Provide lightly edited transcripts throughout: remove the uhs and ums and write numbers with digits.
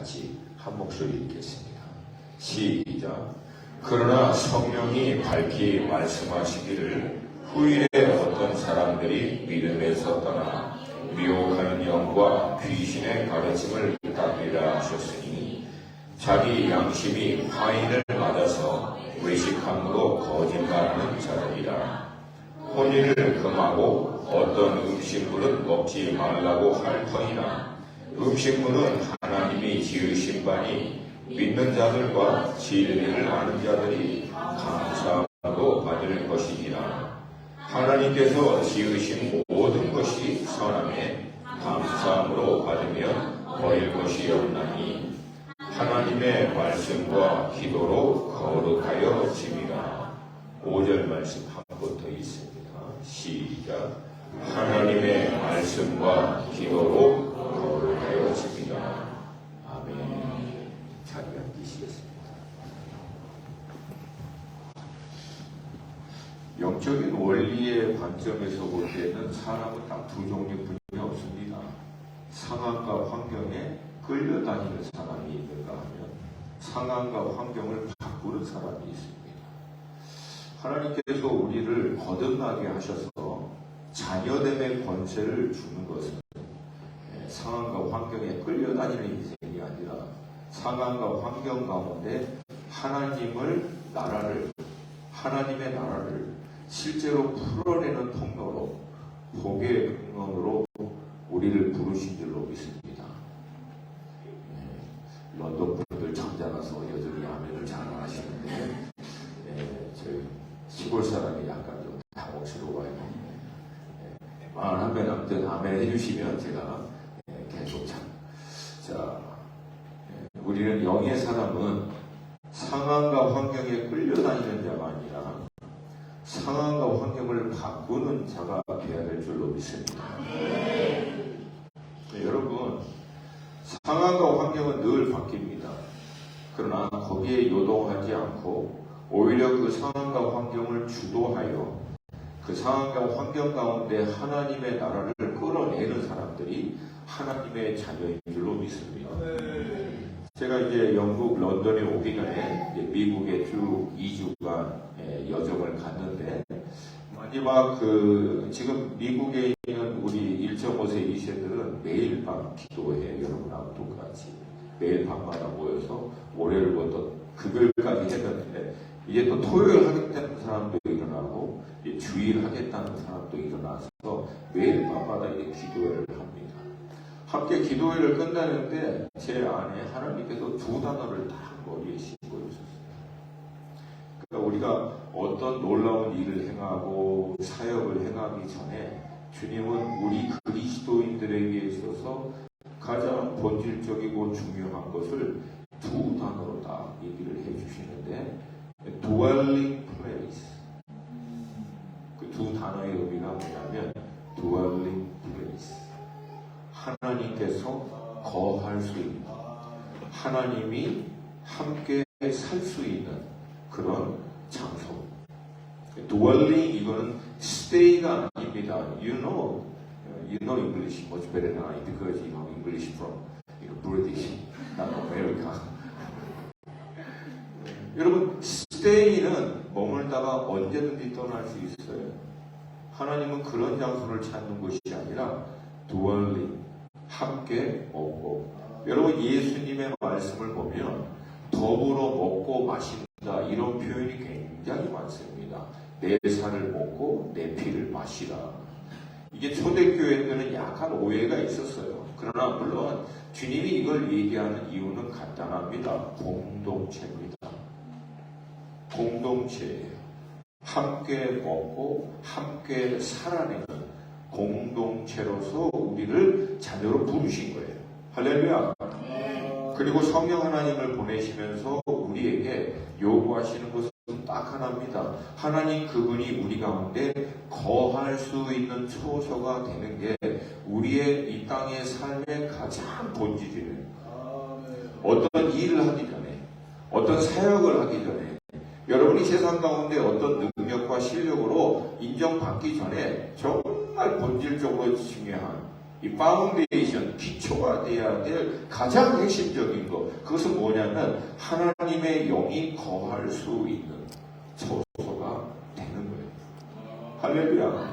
같이 한 목소리 읽겠습니다. 시작. 그러나 성령이 밝히 말씀하시기를 후일에 어떤 사람들이 믿음에서 떠나 미혹하는 영과 귀신의 가르침을 따르리라 하셨으니 자기 양심이 화인을 맞아서 외식함으로 거짓말하는 자들이라. 혼인을 금하고 어떤 음식물은 먹지 말라고 할 터이나 음식물은 하나님이 지으신 바니 믿는 자들과 진리를 아는 자들이 감사함으로 받을 것이니라. 하나님께서 지으신 모든 것이 선함에 감사함으로 받으면 버릴 것이 없나니 하나님의 말씀과 기도로 거룩하여 짐이라. 5절 말씀 한 번 더 있습니다. 시작. 하나님의 말씀과 기도로 거룩하여 짐이라. 아멘. 자리 앉으시겠습니다. 영적인 원리의 관점에서 볼 때는 사람은 딱 두 종류뿐이 없습니다. 상황과 환경에 끌려다니는 사람이 있는가 하면 상황과 환경을 바꾸는 사람이 있습니다. 하나님께서 우리를 거듭나게 하셔서 자녀됨의 권세를 주는 것은 상황과 환경에 끌려다니는 인생이 아니라 상황과 환경 가운데 하나님의 나라를 실제로 풀어내는 통로로, 복의 근원으로 우리를 부르신 줄로 믿습니다. 런던 분들 점잖아서 여전히 아멘을 잘 하시는데 저희 시골 사람이 약간 좀 당혹스러워요. 말 한번 아무튼 아멘 해주시면 제가 계속 자, 우리는 영의 사람은 상황과 환경에 끌려다니는 자가 아니라 상황과 환경을 바꾸는 자가 되어야 될 줄로 믿습니다. 여러분, 상황과 환경은 늘 바뀝니다. 그러나 거기에 요동하지 않고 오히려 그 상황과 환경을 주도하여 그 상황과 환경 가운데 하나님의 나라를 끌어내는 사람들이 하나님의 자녀인 줄로 믿습니다. 제가 이제 영국 런던에 오기 전에 미국에 쭉 2주간 여정을 갔는데 마지막 지금 미국에 있는 우리 1.5세 2세들은 매일 밤 기도해. 여러분하고 똑같이 매일 밤마다 모여서 월요일부터 금요일까지 했는데 이제 또 토요일 하겠다는 사람도 일어나고 주일 하겠다는 사람도 일어나서 매일 밤마다 이제 기도회를 합니다. 함께 기도회를 끝나는데 제 안에 하나님께서 두 단어를 딱 머리에 싣고 있었어요. 그러니까 우리가 어떤 놀라운 일을 행하고 사역을 행하기 전에 주님은 우리 그리스도인들에게 있어서 가장 본질적이고 중요한 것을 두 단어로 딱 얘기를 해주시는데 dwelling place. 그 두 단어의 의미가 뭐냐면 dwelling place. 하나님께서 거할 수 있는, 하나님이 함께 살 수 있는 그런 장소. dwelling 이거는 stay가 아닙니다. You know English much better than I because you know English from British, not America. 여러분, stay는 머물다가 언제든지 떠날 수 있어요. 하나님은 그런 장소를 찾는 것이 아니라 dwelling, 함께 먹고. 여러분, 예수님의 말씀을 보면 더불어 먹고 마신다 이런 표현이 굉장히 많습니다. 내 살을 먹고 내 피를 마시라. 이게 초대교회 때는 약간 오해가 있었어요. 그러나 물론 주님이 이걸 얘기하는 이유는 간단합니다. 공동체입니다. 공동체예요. 함께 먹고 함께 살아내는 공동체로서 우리를 자녀로 부르신 거예요. 할렐루야. 그리고 성령 하나님을 보내시면서 우리에게 요구하시는 것은 딱 하나입니다. 하나님 그분이 우리 가운데 거할 수 있는 처소가 되는 게 우리의 이 땅의 삶의 가장 본질이에요. 어떤 일을 하기 전에, 어떤 사역을 하기 전에, 여러분이 세상 가운데 어떤 능력과 실력으로 인정받기 전에 정말 본질적으로 중요한 이 파운데이션, 기초가 돼야 될 가장 핵심적인 것, 그것은 뭐냐면 하나님의 영이 거할 수 있는 처소가 되는 거예요. 할렐루야.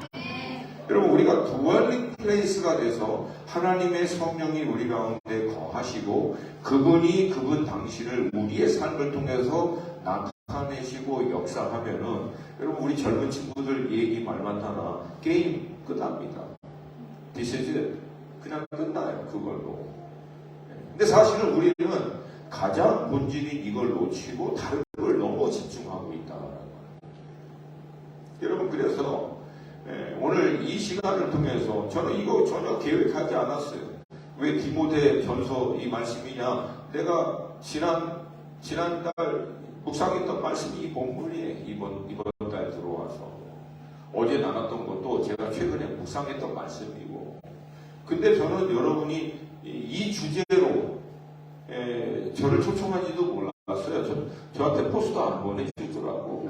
여러분, 우리가 드웰링 플레이스가 돼서 하나님의 성령이 우리 가운데 거하시고 그분이 그분 당신을 우리의 삶을 통해서 나타내시고 역사하면은, 여러분, 우리 젊은 친구들 얘기 말만 하나 게임 끝납니다. This is it. 그냥 끝나요, 그걸로. 근데 사실은 우리는 가장 본질인 이걸 놓치고 다른 걸 너무 집중하고 있다는 거예요. 여러분, 그래서 오늘 이 시간을 통해서 저는 이거 전혀 계획하지 않았어요. 왜 디모데 전서 이 말씀이냐? 내가 지난달 묵상했던 말씀이 이 본문이에요. 이번 달 들어와서 어제 나눴던 것도 제가 최근에 묵상했던 말씀이고, 근데 저는 여러분이 이 주제로 저를 초청하지도 몰랐어요. 저한테 포스도 안 보내주더라고.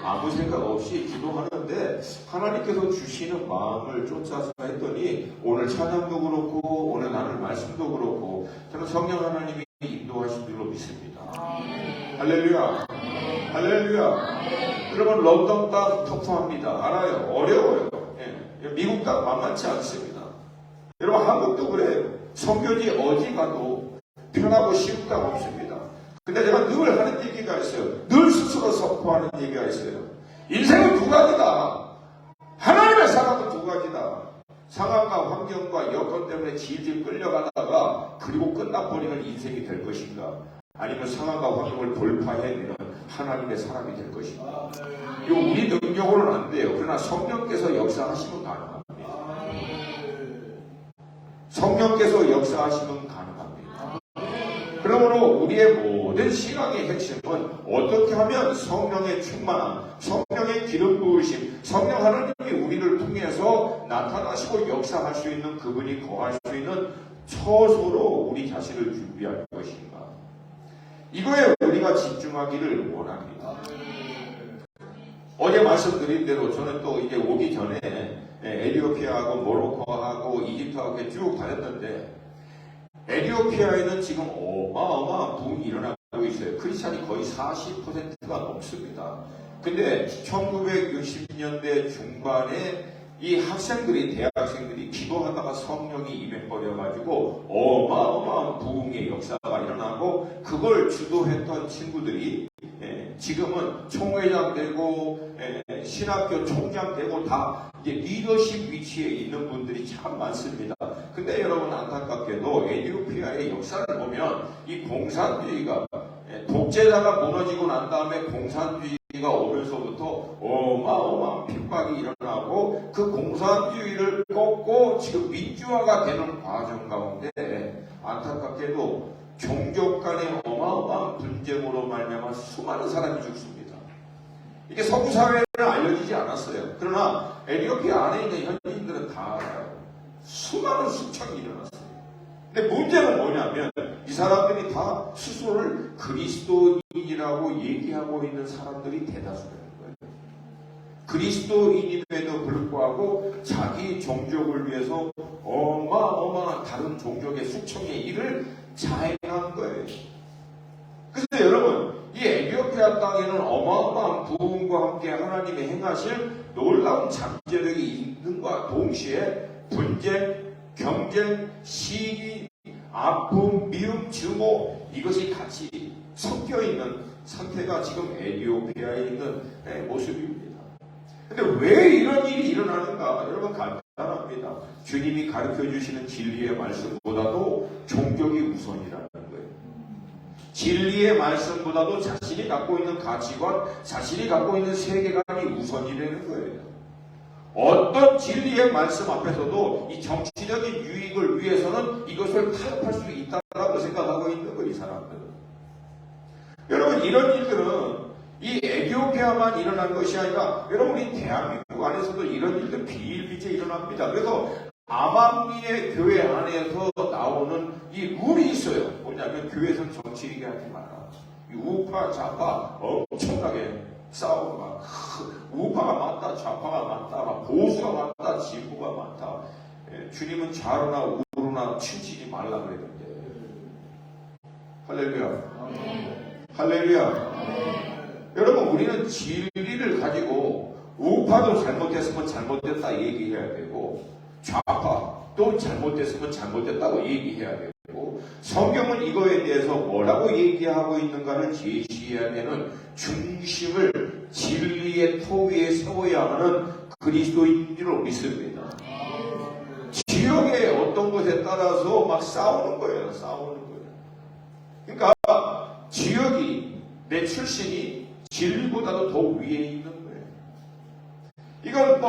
아무 생각 없이 기도하는데 하나님께서 주시는 마음을 쫓아서 했더니 오늘 찬양도 그렇고 오늘 나눌 말씀도 그렇고 저는 성령 하나님이 인도하신 줄로 믿습니다. 할렐루야. 할렐루야. 여러분, 런던 땅 터프합니다. 알아요. 어려워요. 미국 땅 만만치 않습니다. 여러분, 한국도 그래요. 선교지 어디 가도 편하고 쉬운 땅 없습니다. 근데 제가 늘 하는 얘기가 있어요. 늘 스스로 선포하는 얘기가 있어요. 인생은 두 가지다. 하나님의 사랑은 두 가지다. 상황과 환경과 여건 때문에 질질 끌려가다가 그리고 끝나버리는 인생이 될 것인가, 아니면 상황과 환경을 돌파해내는 하나님의 사람이 될 것인가. 이거 우리 능력으로는 안 돼요. 그러나 성령께서 역사하시면 가능합니다. 성령께서 역사하시면 가능합니다. 그러므로 우리의 모든 신앙의 핵심은 어떻게 하면 성령의 충만함, 성령의 기름 부으심, 성령 하나님이 우리를 통해서 나타나시고 역사할 수 있는, 그분이 거할 수 있는 처소로 우리 자신을 준비할 것인가. 이거에 우리가 집중하기를 원합니다. 어제 말씀드린 대로 저는 또 이제 오기 전에 에티오피아하고 모로코하고 이집트하고 쭉 다녔는데, 에티오피아에는 지금 어마어마한 붐이 일어나고 있어요. 크리스찬이 거의 40%가 넘습니다. 근데 1960년대 중반에 이 학생들이, 대학생들이 기도하다가 성령이 임해버려가지고 어마어마한 부흥의 역사가 일어나고, 그걸 주도했던 친구들이 지금은 총회장 되고 신학교 총장 되고 다 이제 리더십 위치에 있는 분들이 참 많습니다. 근데 여러분, 안타깝게도 에티오피아의 역사를 보면 이 공산주의가, 독재자가 무너지고 난 다음에 공산주의가 오면서부터 어마어마한 핍박이 일어나고, 그 공산주의를 꺾고 지금 민주화가 되는 과정 가운데 안타깝게도 종족 간의 어마어마한 분쟁으로 말미암아 수많은 사람이 죽습니다. 이게 서구 사회에는 알려지지 않았어요. 그러나 에티오피아 안에 있는 현지인들은 다 알아요. 수많은 수청이 일어났어요. 근데 문제는 뭐냐면 이 사람들이 다 스스로를 그리스도인이라고 얘기하고 있는 사람들이 대다수라는 거예요. 그리스도인임에도 불구하고 자기 종족을 위해서 어마어마한 다른 종족의 수청의 일을 자행한 거예요. 그런데 여러분, 이 에티오피아 땅에는 어마어마한 부흥과 함께 하나님이 행하실 놀라운 잠재력이 있는과 동시에 분쟁, 경쟁, 시기, 아픔, 미움, 증오, 이것이 같이 섞여 있는 상태가 지금 에티오피아에 있는 모습입니다. 근데 왜 이런 일이 일어나는가? 여러분, 간단합니다. 주님이 가르쳐 주시는 진리의 말씀보다도 종족이 우선이라는 거예요. 진리의 말씀보다도 자신이 갖고 있는 가치관, 자신이 갖고 있는 세계관이 우선이라는 거예요. 어떤 진리의 말씀 앞에서도 이 정치적인 유익을 위해서는 이것을 타협할 수 있다고 생각하고 있는 거예요, 이 사람들은. 여러분, 이런 일들은 이 에티오피아만 일어난 것이 아니라 여러분, 이 대한민국 안에서도 이런 일들 비일비재 일어납니다. 그래서 암암리의 교회 안에서 나오는 이 룰이 있어요. 뭐냐면 교회에서는 정치 얘기하지 마라. 이 우파 좌파 엄청나게 싸우고 막 우파가 많다, 좌파가 많다, 막 보수가 많다, 진보가 많다. 주님은 좌로나 우로나 치우치지 말라 그랬는데. 할렐루야. 할렐루야. 여러분, 우리는 진리를 가지고 우파도 잘못했으면 잘못됐다 얘기해야 되고, 좌파 또 잘못됐으면 잘못됐다고 얘기해야 되고, 성경은 이거에 대해서 뭐라고 얘기하고 있는가를 제시해야 되는 중심을 진리의 토 위에 세워야 하는 그리스도인으로 믿습니다. 지역의 어떤 것에 따라서 막 싸우는 거예요. 싸우는 거예요. 그러니까 지역이, 내 출신이 진리보다도 더 위에 있는 거예요. 이건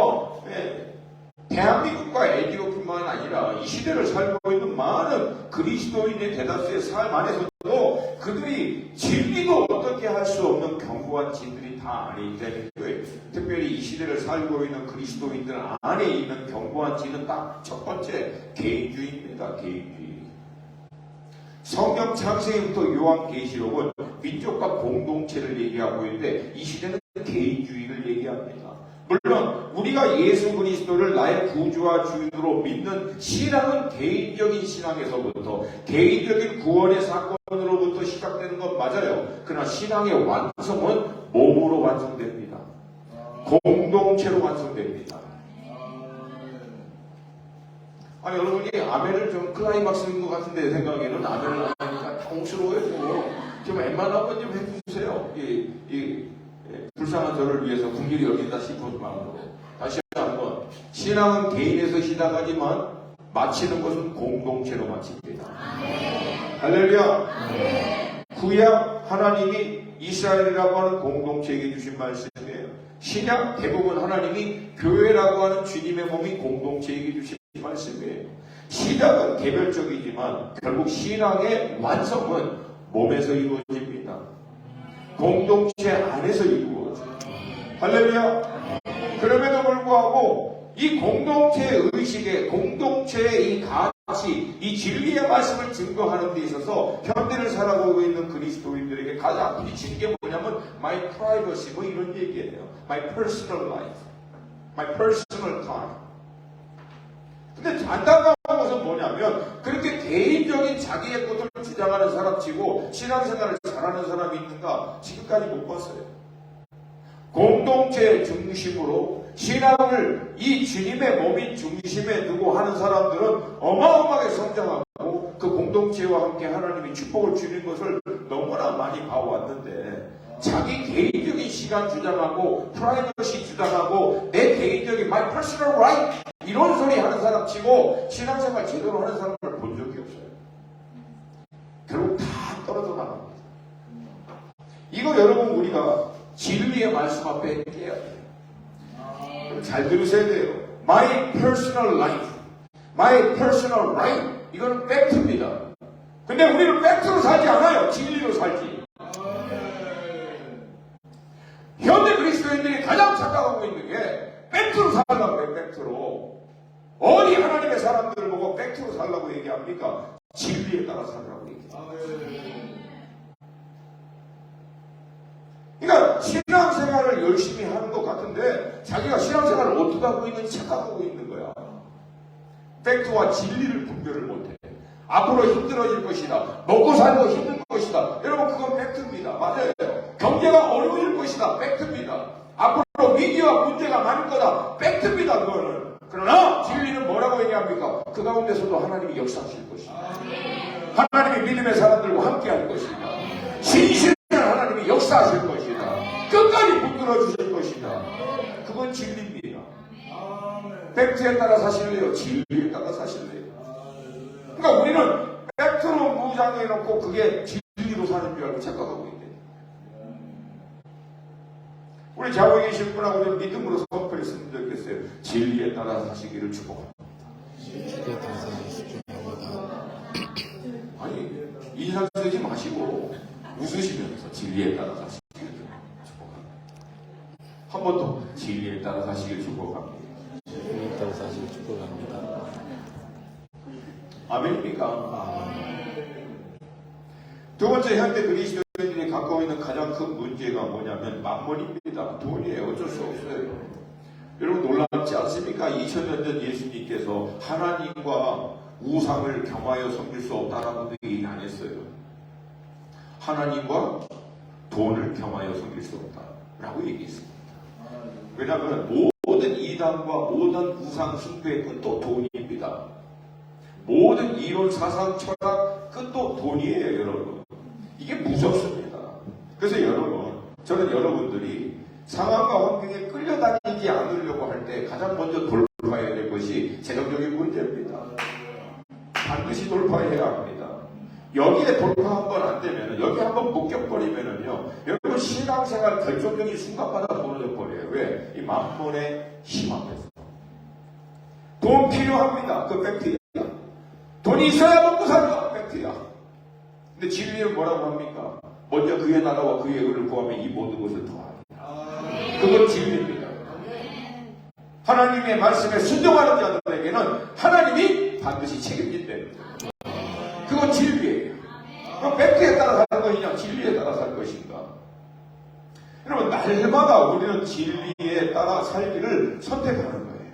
대한민국과 에티오피아만 아니라 이 시대를 살고 있는 많은 그리스도인의 대다수의 삶 안에서도 그들이 진리도 어떻게 할 수 없는 견고한 진들이 다 안에 있다는 거예요. 특별히 이 시대를 살고 있는 그리스도인들 안에 있는 견고한 진은 딱 첫 번째 개인주의입니다. 개인주의. 성경 창세기부터 요한계시록은 민족과 공동체를 얘기하고 있는데 이 시대는 개인주의를 얘기합니다. 물론 우리가 예수 그리스도를 나의 구주와 주인으로 믿는 신앙은 개인적인 신앙에서부터 개인적인 구원의 사건으로부터 시작되는 건 맞아요. 그러나 신앙의 완성은 몸으로 완성됩니다. 공동체로 완성됩니다. 아니, 여러분이 아멘을 좀 클라이막스인 것 같은데 내 생각에는 아멘을 안 하니까 당스러워요. 좀 웬만하면 좀 해주세요. 불쌍한 저를 위해서 긍휼히 여긴다 싶은 마음으로. 다시 한번, 신앙은 개인에서 시작하지만 마치는 것은 공동체로 마칩니다. 할렐루야. 구약 하나님이 이스라엘이라고 하는 공동체에게 주신 말씀이에요. 신약 대부분 하나님이 교회라고 하는 주님의 몸이 공동체에게 주신 말씀이에요. 시작은 개별적이지만 결국 신앙의 완성은 몸에서 이루어집니다. 공동체 안에서 이루어져요. 할렐루야. 그럼에도 불구하고 이 공동체의 의식에, 공동체의 이 가치, 이 진리의 말씀을 증거하는 데 있어서 현대를 살아가고 있는 그리스도인들에게 가장 부딪히는 게 뭐냐면 my privacy, 뭐 이런 얘기예요. my personal life, my personal time. 근데 안타까운 것은 뭐냐면 그렇게 개인적인 자기의 것을 주장하는 사람치고 신앙생활을 잘하는 사람이 있는가 지금까지 못 봤어요. 공동체 중심으로 신앙을 이 주님의 몸인 중심에 두고 하는 사람들은 어마어마하게 성장하고 그 공동체와 함께 하나님이 축복을 주는 것을 너무나 많이 봐왔는데 자기 개인적인 시간 주장하고 프라이버시 주장하고 내 개인적인 my personal right 이런 소리 하는 사람 치고 신앙생활 제대로 하는 사람을 본 적이 없어요. 결국 다 떨어져 나갑니다. 이거 여러분 우리가 진리의 말씀 앞에 깨야 돼요. 잘 들으셔야 돼요. My personal life, my personal right 이거는 팩트입니다. 근데 우리는 팩트로 살지 않아요. 진리로 살지. 현대 그리스도인들이 가장 착각하고 있는 게 팩트로 살라고 해요. 팩트로. 어디 하나님의 사람들을 보고 팩트로 살라고 얘기합니까? 진리에 따라 살라고 얘기합니다. 그러니까 신앙생활을 열심히 하는 것 같은데 자기가 신앙생활을 어떻게 하고 있는지 착각하고 있는 거야. 팩트와 진리를 분별을 못해. 앞으로 힘들어질 것이다. 먹고 살고 힘들 것이다. 여러분 그건 팩트입니다. 맞아요. 경제가 어려울 것이다. 팩트입니다. 앞으로 위기와 문제가 많을 거다. 팩트입니다. 그거는. 그러나 진리는 뭐라고 얘기합니까? 그 가운데서도 하나님이 역사하실 것이다. 하나님이 믿음의 사람들과 함께 할 것이다. 신실한 하나님이 역사하실 것이다. 끝까지 붙들어 주실 것이다. 그건 진리입니다. 팩트에 따라 사실래요? 진리에 따라 사실래요? 그러니까 우리는 팩트로 무장해놓고 그게 진리로 사는 줄 알고 착각하고 있대. 우리 좌우에 계신 분하고 좀 믿음으로 선포했으면 좋겠어요. 진리에 따라 사시기를 축복합니다. 진리에 따라 사시기를 축복합니다. 아니 인상 쓰지 마시고 웃으시면서 진리에 따라 사시기를 축복합니다. 한 번 더 진리에 따라 사시기를 축복합니다. 진리에 따라 사시기를 축복합니다. 아멘입니까? 두 번째 현대 그리스도인들이 갖고 있는 가장 큰 문제가 뭐냐면 만몬입니다. 돈이에요. 어쩔 수 없어요. 여러분 놀랍지 않습니까? 2000년 전 예수님께서 하나님과 우상을 겸하여 섬길 수 없다라고 얘기 안 했어요. 하나님과 돈을 겸하여 섬길 수 없다라고 얘기했습니다. 왜냐하면 모든 이단과 모든 우상 숭배의 끝도 돈입니다. 모든 이론, 사상, 철학 끝도 돈이에요, 여러분. 이게 무섭습니다. 그래서 여러분, 저는 여러분들이 상황과 환경에 끌려다니지 않으려고 할 때 가장 먼저 돌파해야 될 것이 재정적인 문제입니다. 반드시 돌파해야 합니다. 여기에 돌파 한번 안 되면, 여기 한번 묶여버리면은요, 여러분 신앙생활 결정적인 순간마다 무너져 버려요. 왜? 이 만몬의 힘 앞에서. 돈 필요합니다. 그 팩트야. 돈이 있어야 먹고 살죠. 팩트야. 근데 진리는 뭐라고 합니까? 먼저 그의 나라와 그의 의를 구하면 이 모든 것을 더하리라. 그건 진리입니다. 하나님의 말씀에 순종하는 자들에게는 하나님이 반드시 책임진답니다. 그건 진리예요. 그럼 팩트에 따라 사는 것이냐, 진리에 따라 살 것인가? 여러분, 날마다 우리는 진리에 따라 살기를 선택하는 거예요.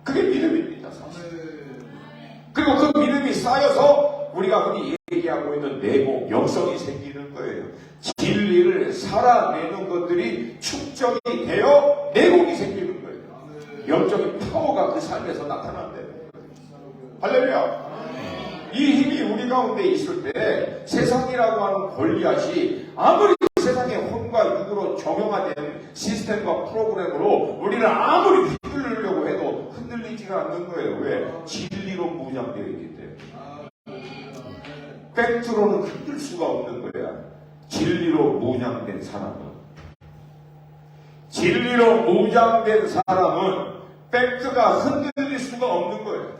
그게 믿음입니다, 사실. 그리고 그 믿음이 쌓여서 우리가 흔히 얘기하고 있는 내공, 영성이 생기는 거예요. 진리를 살아내는 것들이 축적이 되어 내공이 생기는 거예요. 영적인 파워가 그 삶에서 나타난다는 거예요. 할렐루야! 이 힘이 우리 가운데 있을 때 세상이라고 하는 골리앗이 아무리 세상의 혼과 육으로 정형화된 시스템과 프로그램으로 우리를 아무리 휘둘르려고 해도 흔들리지가 않는 거예요. 왜? 진리로 무장되어 있기 때문에. 팩트로는 흔들 수가 없는 거야. 진리로 무장된 사람은 팩트가 흔들릴 수가 없는 거예요.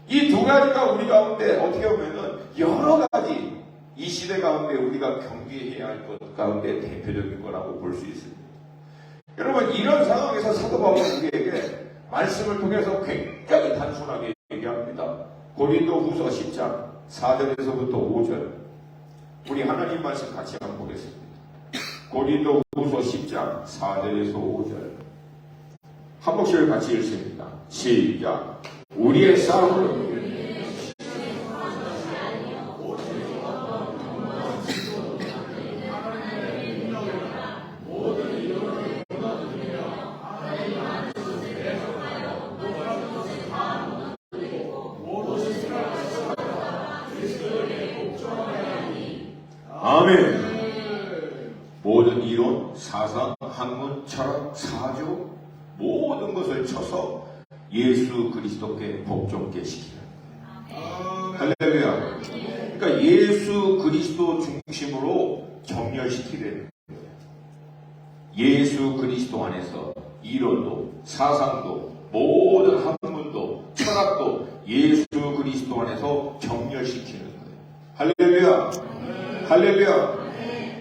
이 두 가지가 우리 가운데 어떻게 보면은 여러 가지 이 시대 가운데 우리가 경계해야 할 것 가운데 대표적인 거라고 볼 수 있습니다. 여러분, 이런 상황에서 사도 바울은 우리에게 말씀을 통해서 굉장히 단순하게 얘기합니다. 고린도 후서 10장 4절에서부터 5절. 우리 하나님 말씀 같이 한번 보겠습니다. 고린도 후서 10장 4절에서 5절. 한 목소리 같이 읽습니다. 시작. 우리의 싸움은 아멘. 모든 이론, 사상, 학문, 철학, 사조 모든 것을 쳐서 예수 그리스도께 복종케 시키는 거예요. 할렐루야. 그러니까 예수 그리스도 중심으로 정렬시키는 거예요. 예수 그리스도 안에서 이론도, 사상도, 모든 학문도, 철학도 예수 그리스도 안에서 정렬시키는 거예요. 할렐루야. 할렐루야.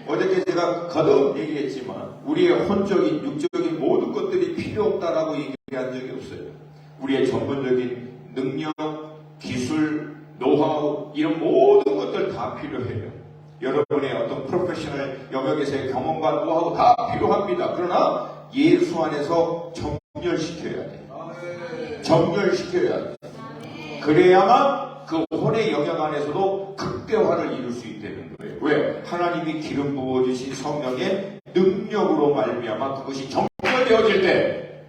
어저께 제가 거듭 얘기했지만 우리의 혼적인 육적인 모든 것들이 필요 없다라고 얘기한 적이 없어요. 우리의 전문적인 능력, 기술, 노하우 이런 모든 것들 다 필요해요. 여러분의 어떤 프로페셔널 영역에서의 경험과 노하우 다 필요합니다. 그러나 예수 안에서 정렬시켜야 돼요. 정렬시켜야 돼요. 그래야만 그 혼의 영역 안에서도 극대화를 이룰 수 있다는 거예요. 왜? 하나님이 기름 부어주신 성령의 능력으로 말미암아 그것이 정렬되어질 때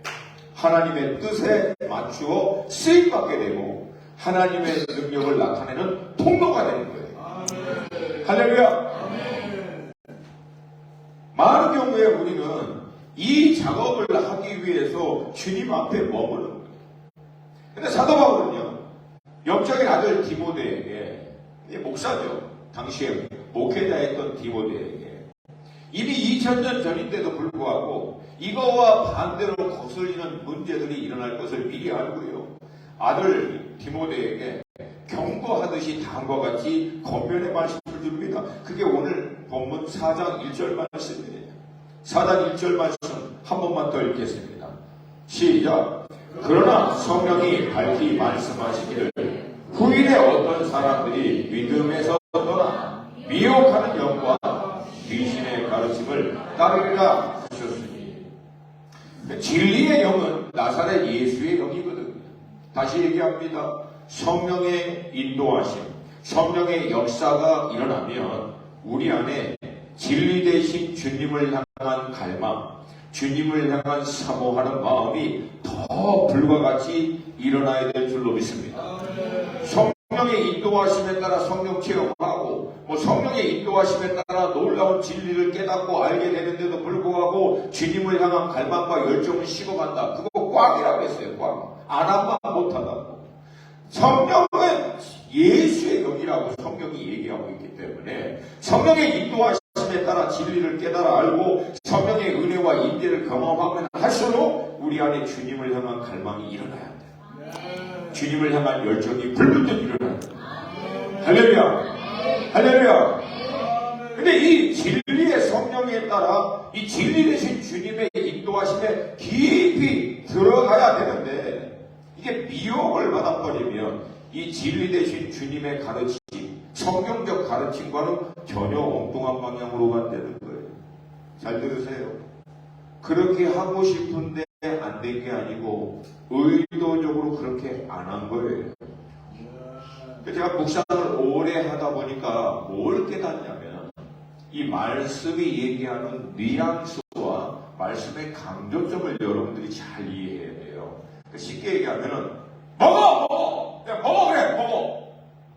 하나님의 뜻에 맞추어 쓰임받게 되고 하나님의 능력을 나타내는 통로가 되는 거예요. 할렐루야. 많은 경우에 우리는 이 작업을 하기 위해서 주님 앞에 머무는 거예요. 근데 사도 바울은요, 영적인 아들 디모데에게, 목사죠. 당시에 목회자였던 디모데에게 이미 2000년 전인데도 불구하고 이거와 반대로 거슬리는 문제들이 일어날 것을 미리 알고요. 아들 디모데에게 경고하듯이 다음과 같이 권면의 말씀을 줍니다. 그게 오늘 본문 4장 1절 말씀이에요. 4장 1절 말씀 한 번만 더 읽겠습니다. 시작. 그러나 성령이 밝히 말씀하시기를 후일에 어떤 사람들이 믿음에서 떠나 미혹하는 따르리라 하셨으니. 진리의 영은 나사렛 예수의 영이거든요. 다시 얘기합니다. 성령의 인도하심, 성령의 역사가 일어나면 우리 안에 진리 대신 주님을 향한 갈망, 주님을 향한 사모하는 마음이 더 불과 같이 일어나야 될 줄로 믿습니다. 성령의 인도하심에 따라 성령 체험하고 성령의 인도하심에 따라 놀라운 진리를 깨닫고 알게 되는데도 불구하고 주님을 향한 갈망과 열정을 식어간다. 그거 꽝이라고 했어요. 꽝. 안 하면 못하다고. 성령은 예수의 영이라고 성경이 얘기하고 있기 때문에 성령의 인도하심에 따라 진리를 깨달아 알고 성령의 은혜와 인대를 경험하면 할수록 우리 안에 주님을 향한 갈망이 일어나야 돼요. 주님을 향한 열정이 불붙듯 일어나야 돼요. 할렐루야! 할렐루야! 근데 이 진리의 성령에 따라 이 진리 대신 주님의 인도하심에 깊이 들어가야 되는데 이게 미혹을 받아버리면 이 진리 대신 주님의 가르침, 성경적 가르침과는 전혀 엉뚱한 방향으로 간다는 거예요. 잘 들으세요. 그렇게 하고 싶은데 안 된 게 아니고 의도적으로 그렇게 안 한 거예요. 제가 묵상을 오래 하다 보니까 뭘 깨닫냐면 이 말씀이 얘기하는 뉘앙스와 말씀의 강조점을 여러분들이 잘 이해해야 돼요. 쉽게 얘기하면은 먹어! 야, 먹어 그래! 먹어!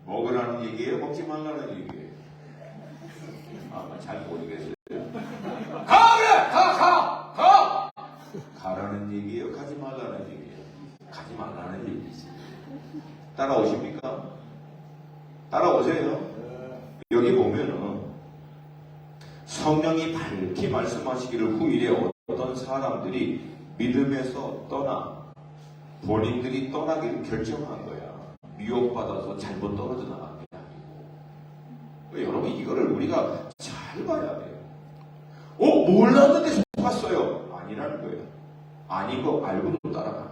먹으라는 얘기예요? 먹지 말라는 얘기예요? 잘 모르겠어요. 가 그래! 가! 가라는 얘기예요? 가지 말라는 얘기예요? 가지 말라는 얘기지. 따라오십니까? 따라오세요. 여기 보면은 성령이 밝히 말씀하시기를 후일에 어떤 사람들이 믿음에서 떠나 본인들이 떠나기를 결정한 거야. 미혹받아서 잘못 떨어져 나간 게 아니고. 여러분 이거를 우리가 잘 봐야 돼요. 몰랐는데 속았어요. 아니라는 거예요. 아닌 거 알고도 따라가는.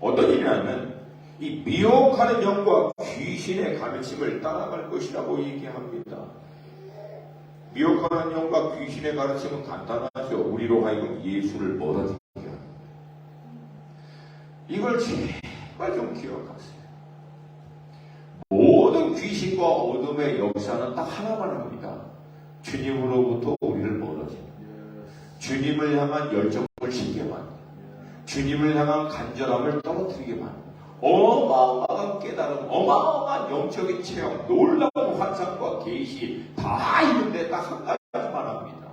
어떤 일이냐면 이 미혹하는 영과 귀신의 가르침을 따라갈 것이라고 얘기합니다. 미혹하는 영과 귀신의 가르침은 간단하죠. 우리로 하여금 예수를 멀어지게 합니다. 이걸 제발 좀 기억하세요. 모든 귀신과 어둠의 역사는 딱 하나만 합니다. 주님으로부터 우리를 멀어집니다. 주님을 향한 열정을 식게 만듭니다. 주님을 향한 간절함을 떨어뜨리게 만듭니다. 어마어마한 깨달음, 어마어마한 영적인 체험, 놀라운 환상과 계시 다 있는데 딱 한 가지만 합니다.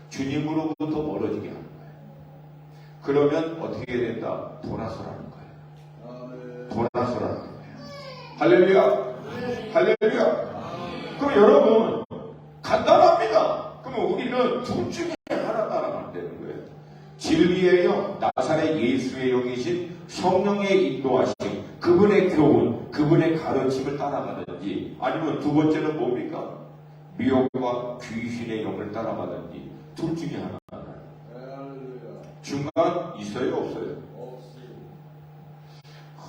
주님으로부터 멀어지게 하는 거예요. 그러면 어떻게 된다? 돌아서라는 거예요. 돌아서라는 거예요. 할렐루야! 할렐루야! 그럼 여러분 간단합니다. 그러면 우리는 둘 중에 하나 따라가면 되는 거예요. 진리의 영, 나사렛 예수의 영이신 성령의 인도하심, 그분의 교훈, 그분의 가르침을 따라가든지 아니면 두 번째는 뭡니까? 미혹과 귀신의 영을 따라가든지 둘 중에 하나. 중간 있어요? 없어요?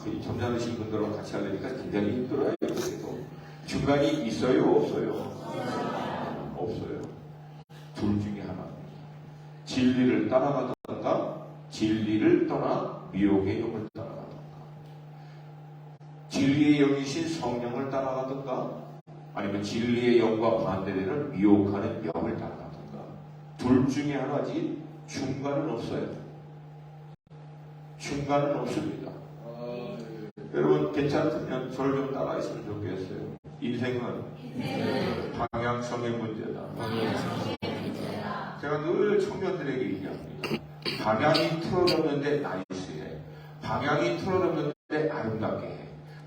이 점잖으신 분들하고 같이 하려니까 굉장히 힘들어요. 그래도 중간이 있어요? 없어요? 없어요. 둘 중에 하나. 진리를 따라가든가 진리를 떠나 미혹의 영을 따라가든가 진리의 영이신 성령을 따라가든가 아니면 진리의 영과 반대되는 미혹하는 영을 따라가든가 둘 중에 하나지 중간은 없어요. 중간은 없습니다. 여러분 괜찮으면 저를 좀 따라했으면 좋겠어요. 인생은 방향성의 문제다. 제가 늘 청년들에게 얘기합니다. 방향이 틀어졌는데 나이스해. 방향이 틀어졌는데 아름답게 해.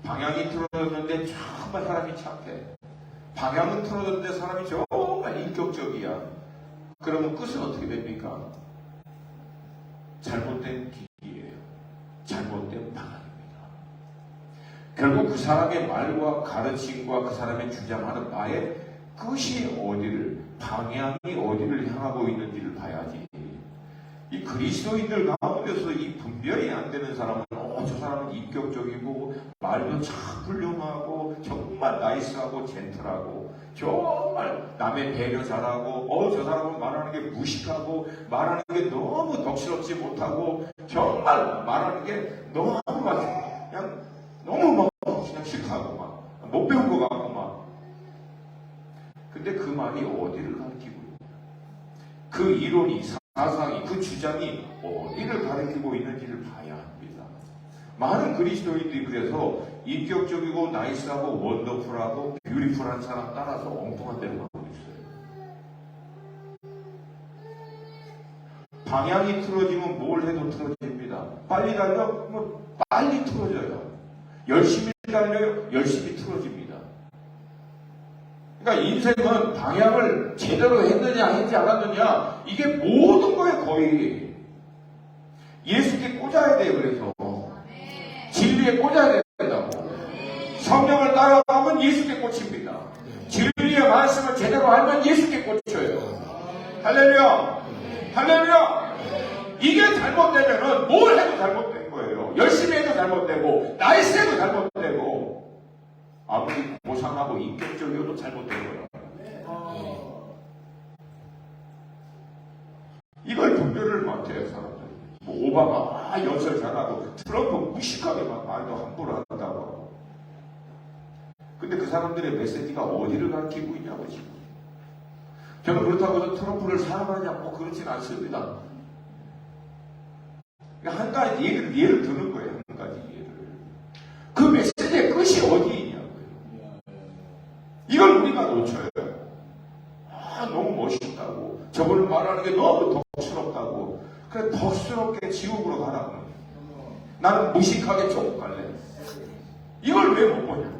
방향이 틀어졌는데 정말 사람이 착해. 방향은 틀어졌는데 사람이 정말 인격적이야. 그러면 끝은 어떻게 됩니까? 잘못된 길이에요. 잘못된 방향입니다. 결국 그 사람의 말과 가르침과 그 사람의 주장하는 바의 끝이 어디를, 방향이 어디를 향하고 있는지를 봐야지. 이 그리스도인들 가운데서 이 분별이 안 되는 사람은 저 사람은 인격적이고 말도 참 훌륭하고 정말 나이스하고 젠틀하고 정말 남의 배려 잘하고 저 사람은 말하는 게 무식하고 말하는 게 너무 덕스럽지 못하고 정말 말하는 게 너무 막 그냥 너무 막 그냥 싫다고 막 못 배운 것 같고 막. 근데 그 말이 어디를 가리키고 있냐? 그 이론이 사상이 그 주장이 어디를 가리키고 있는지를 봐야 합니다. 많은 그리스도인들이 그래서 인격적이고 나이스하고 원더풀하고 뷰티풀한 사람 따라서 엉뚱한 데로 가고 있어요. 방향이 틀어지면 뭘 해도 틀어집니다. 빨리 달려? 뭐 빨리 틀어져요. 열심히 달려요? 열심히 틀어집니다. 그러니까 인생은 방향을 제대로 했느냐 했지 않았느냐 이게 모든 거에 거의 예수께 꽂아야 돼요. 그래서 진리에 꽂아야 된다고. 성령을 따라가면 예수께 꽂힙니다. 진리의 말씀을 제대로 알면 예수께 꽂혀요. 할렐루야. 할렐루야. 이게 잘못되면은 뭘 해도 잘못된 거예요. 열심히 해도 잘못되고 나이스해도 잘못되고 아무리 고상하고 인격적이어도 잘못된 거예요. 이걸 분별을 못해요. 사람들이. 뭐 오바마 연설 잘하고 트럼프 무식하게 막 말도 함부로 한다고. 근데 그 사람들의 메시지가 어디를 가리키고 있냐고 지금. 저는 그렇다고 해서 트럼프를 사랑하냐 그렇진 않습니다. 한 가지 예를 드는 거예요. 한 가지 예를. 그 메시지의 끝이 어디 있냐고요. 이걸 우리가 놓쳐요. 너무 멋있다고. 저번에 말하는 게 너무 덕스럽다고. 그래 덕스럽게 지옥으로 가라고. 나는 무식하게 천국 갈래. 이걸 왜 못 보냐.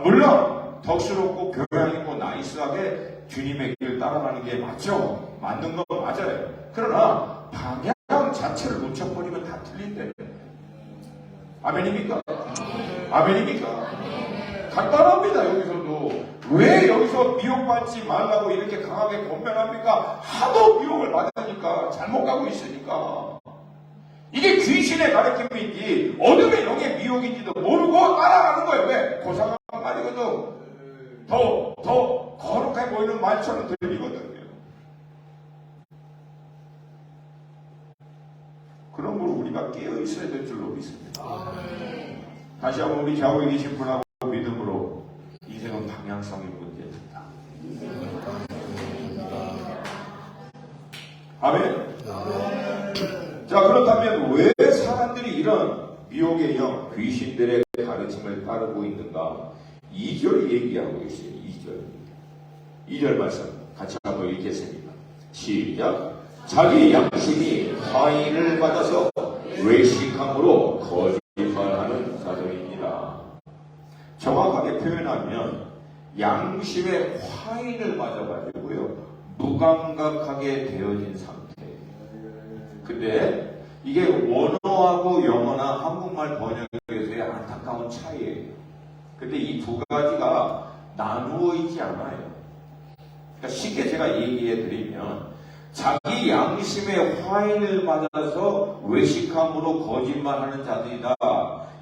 물론 덕스럽고 교양 있고 나이스하게 주님의 길 따라가는 게 맞죠. 맞는 건 맞아요. 그러나 방향 자체를 놓쳐버리면 다 틀린데. 아멘입니까? 아멘입니까? 간단합니다. 여기서도. 왜 여기서 미혹받지 말라고 이렇게 강하게 권면합니까? 하도 미혹을 받으니까 잘못 가고 있으니까. 이게 귀신의 가르침인지 어둠의 영의 미혹인지도 모르고 따라가는 거예요. 왜? 고상한 말이거든. 더 거룩해 보이는 말처럼 들리거든요. 그런 걸 우리가 깨어 있어야 될 줄로 믿습니다. 다시 한번 우리 좌우에 계신 분하고 믿음으로 인생은 방향성의 문제입니다. 아멘. 자, 그렇다면 왜 사람들이 이런 미혹의 영, 귀신들의 가르침을 따르고 있는가? 2절 얘기하고 있어요. 2절 말씀 같이 한번 읽겠습니다. 시작. 자기 양심이 화인을 받아서 외식함으로 거짓말하는 자들입니다. 정확하게 표현하면 양심의 화인을 맞아가지고요 무감각하게 되어진 상태. 근데 이게 원어하고 영어나 한국말 번역에서의 안타까운 차이예요. 근데 이 두 가지가 나누어 있지 않아요. 그러니까 쉽게 제가 얘기해 드리면 자기 양심의 화인을 받아서 외식함으로 거짓말하는 자들이다.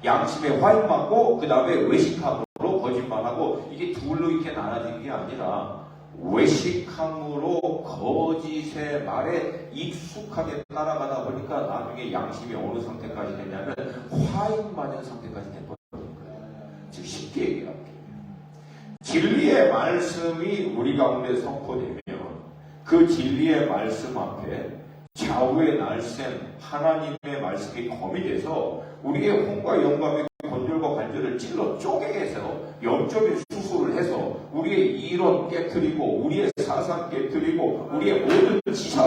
양심의 화인 받고 그 다음에 외식함으로 거짓말하고 이게 둘로 이렇게 나눠진 게 아니라 외식함으로 거짓의 말에 익숙하게 따라가다 보니까 나중에 양심이 어느 상태까지 되냐면 화인 맞은 상태까지 돼버리는 거예요. 즉 쉽게 얘기할게요. 진리의 말씀이 우리 가운데 선포되면 그 진리의 말씀 앞에 좌우의 날쌘 하나님의 말씀이 검이 돼서 우리의 혼과 영감의 건절과 관절을 찔러 쪼개서 영적인 수술을 해서 우리의 이론 깨뜨리고 우리의 사상 깨뜨리고 우리의 모든 지식,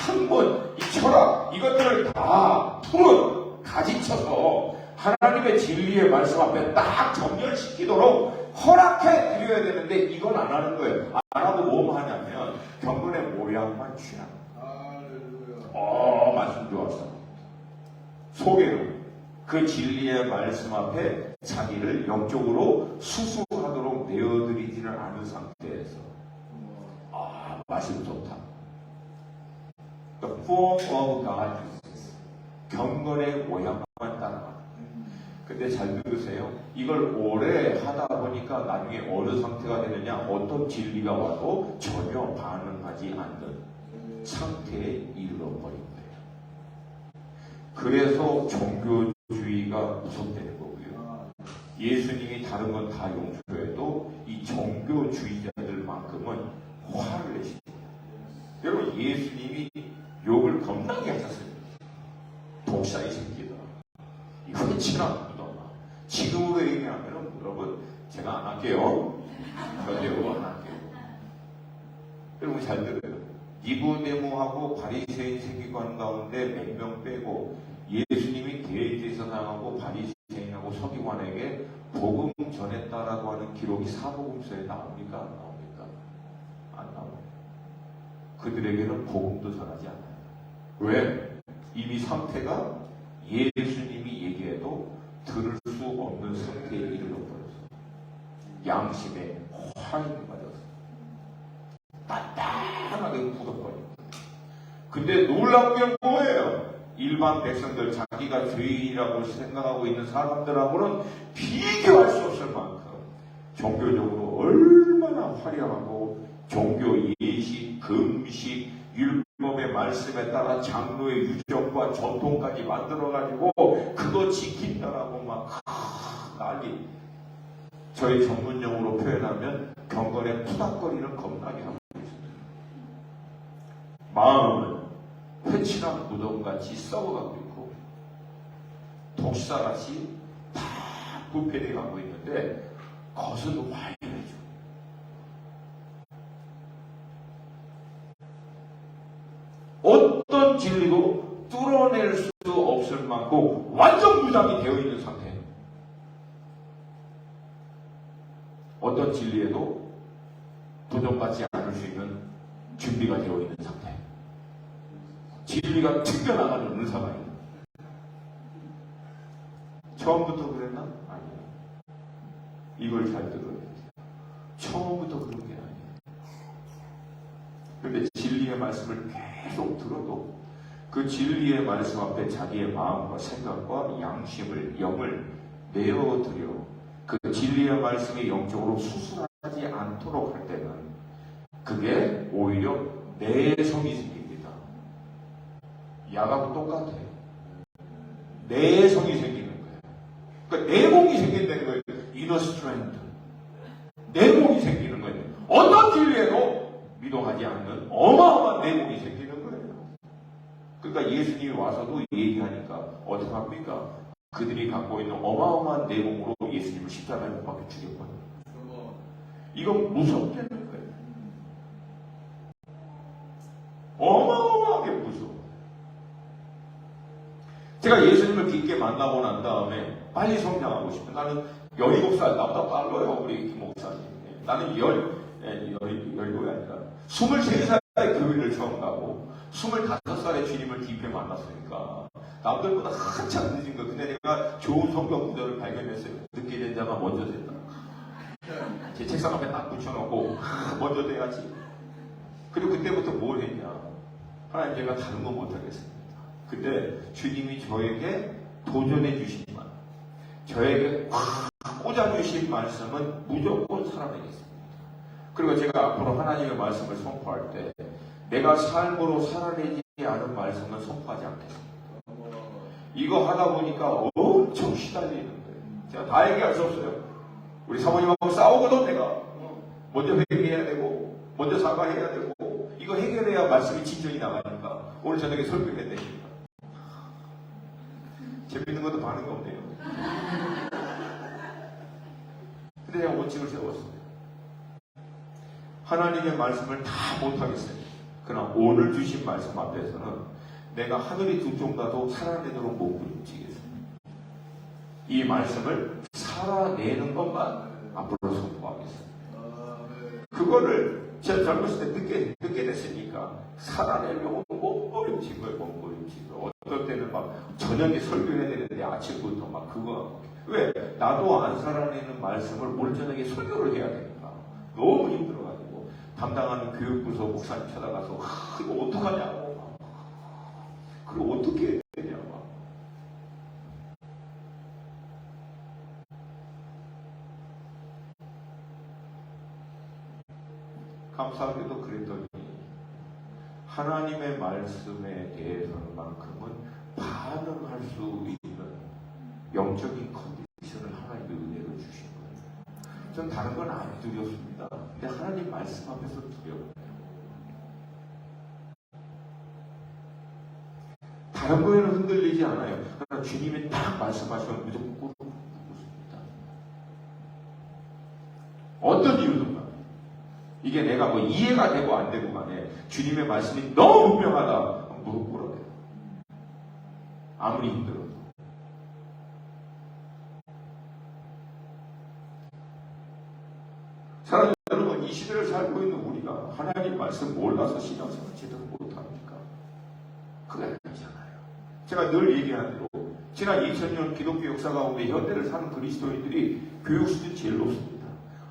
학문, 이 철학 이것들을 다 풀은 가지쳐서 하나님의 진리의 말씀 앞에 딱 정렬시키도록 허락해 드려야 되는데 이건 안 하는 거예요. 안 하고 뭐 하냐면 경건의 모양만 취하는 거예요. 말씀 좋았어. 소개로 그 진리의 말씀 앞에 자기를 영적으로 수술하도록 내어드리지를 않은 상태에서 말씀 좋다. The form of God, 경건의 모양만 따라가. 근데 잘 들으세요. 이걸 오래 하다 보니까 나중에 어느 상태가 되느냐, 어떤 진리가 와도 전혀 반응하지 않는 상태에 이르러버린 거예요. 그래서 종교주의가 무섭다는 거고요. 예수님이 다른 건 다 용서해도 이 종교주의자들만큼은 화를 내십니다. 여러분, 예수님이 욕을 겁나게 하셨어요. 독사의 새끼다. 이거 흔치나 묻어놔. 지금으로 얘기하면 여러분, 제가 안 할게요. 절대로 안 할게요. 여러분 잘 들어요. 니고데모하고 바리새인 세계관 가운데 몇 명 빼고 예수님이 대제사장하고 바리새인하고 서기관에게 복음 전했다라고 하는 기록이 사복음서에 나옵니까? 안 나옵니까? 안 나옵니다. 그들에게는 복음도 전하지 않아요. 왜? 이미 상태가 예수님이 얘기해도 들을 수 없는 상태에 이르러버렸어. 양심에 화인이 맞았어. 단단하게 굳어버립니다. 근데 놀라운 게 뭐예요? 일반 백성들, 자기가 죄인이라고 생각하고 있는 사람들하고는 비교할 수 없을 만큼 종교적으로 얼마나 화려하고 종교 예식, 금식, 율법의 말씀에 따라 장로의 유적과 전통까지 만들어가지고 그거 지킨다라고 막 난리. 저희 전문용어로 표현하면 경건에 투닥거리는 겁나게 하고 있습니다. 마음은 회칠한 무덤같이 썩어가고 있고 독사같이 다 부패되어 가고 있는데 겉은 화려해져. 어떤 진리도 뚫어낼 수 없을 만큼 완전 무장이 되어 있는 상태. 어떤 진리에도 도전받지 않을 수 있는 준비가 되어 있는 상태. 진리가 튕겨나가는 은사가 있는. 처음부터 그랬나? 아니에요. 이걸 잘 들어야 돼요. 처음부터 그런 게 아니에요. 그런데 진리의 말씀을 계속 들어도 그 진리의 말씀 앞에 자기의 마음과 생각과 양심을, 영을 내어드려 그 진리의 말씀이 영적으로 수술하지 않도록 할 때는 그게 오히려 내성이 생깁니다. 야하고 똑같아요. 내성이 생기는 거예요. 그러니까 내공이 생긴다는 거예요. inner strength. 내공이 생기는 거예요. 어떤 진리에도 미동하지 않는 어마어마한 내공이 생기는 거예요. 그러니까 예수님이 와서도 얘기하니까 어떻게 합니까? 그들이 갖고 있는 어마어마한 내공으로 예수님을 십자가에 못 박혀 죽였거든요. 이건 무섭다는 거예요. 어마어마하게 무서워. 제가 예수님을 깊게 만나고 난 다음에 빨리 성장하고 싶어요. 나는 17살, 나보다 빨라요, 우리 김 목사님. 나는 12가 아니라 23살에 교회를 처음 가고 25살에 주님을 깊이 만났으니까 남들보다 한참 늦은 거. 근데 내가 좋은 성경 구절을 발견했어요. 듣게 된 자가 먼저 된다. 제 책상 앞에 딱 붙여놓고 먼저 돼야지. 그리고 그때부터 뭘 했냐? 하나님, 제가 다른 거 못하겠습니다. 근데 주님이 저에게 도전해 주시지만 저에게 확 꽂아주신 말씀은 무조건 살아내겠습니다. 그리고 제가 앞으로 하나님의 말씀을 선포할 때 내가 삶으로 살아내지 않은 말씀은 선포하지 않겠습니다. 이거 하다 보니까 엄청 시달리는 거예요. 제가 다 얘기할 수 없어요. 우리 사모님하고 싸우거든. 내가 먼저 회개해야 되고 먼저 사과해야 되고 이거 해결해야 말씀이 진전이 나가니까 오늘 저녁에 설교해야 되니까 재밌는 것도 반응이 없네요. 근데 제가 원칙을 세웠어요. 하나님의 말씀을 다 못하겠어요. 그러나 오늘 주신 말씀 앞에서는 내가 하늘이 두 쪽 나도 살아내도록 못 부딪히겠습니다. 이 말씀을 살아내는 것만 앞으로 선포하겠습니다. 그거를 제가 젊었을 때 늦게 됐으니까 살아내려고 몸부림친 거예요. 몸부림친 거. 어떨 때는 막 저녁에 설교해야 되는데 아침부터 막 그거. 왜? 나도 안 살아내는 말씀을 오늘 저녁에 설교를 해야 되니까 너무 힘들어가지고 담당하는 교육부서 목사님 찾아가서 이거 어떡하냐고. 그리고 어떻게 해야 되냐고. 감사하게도 그랬더니 하나님의 말씀에 대해서만큼은 반응할 수 있는 영적인 컨디션을 하나님의 은혜로 주신 거예요. 전 다른 건 안 두렵습니다. 근데 하나님 말씀 앞에서 두려워요. 다른 거에는 흔들리지 않아요. 그러나 주님이 딱 말씀하시면 무조건 꿇고 묻습니다. 어떤 이유든 간에 이게 내가 뭐 이해가 되고 안 되고 간에 주님의 말씀이 너무 분명하다 무릎 꿇어요. 아무리 힘들어도. 사랑하는 여러분, 이 시대를 살고 있는 우리가 하나님 말씀 몰라서 신앙생활 제대로 못합니까? 그게 아니잖아요. 제가 늘 얘기하는 대로 지난 2000년 기독교 역사 가운데 현대를 사는 그리스도인들이 교육 수준 제일 높습니다.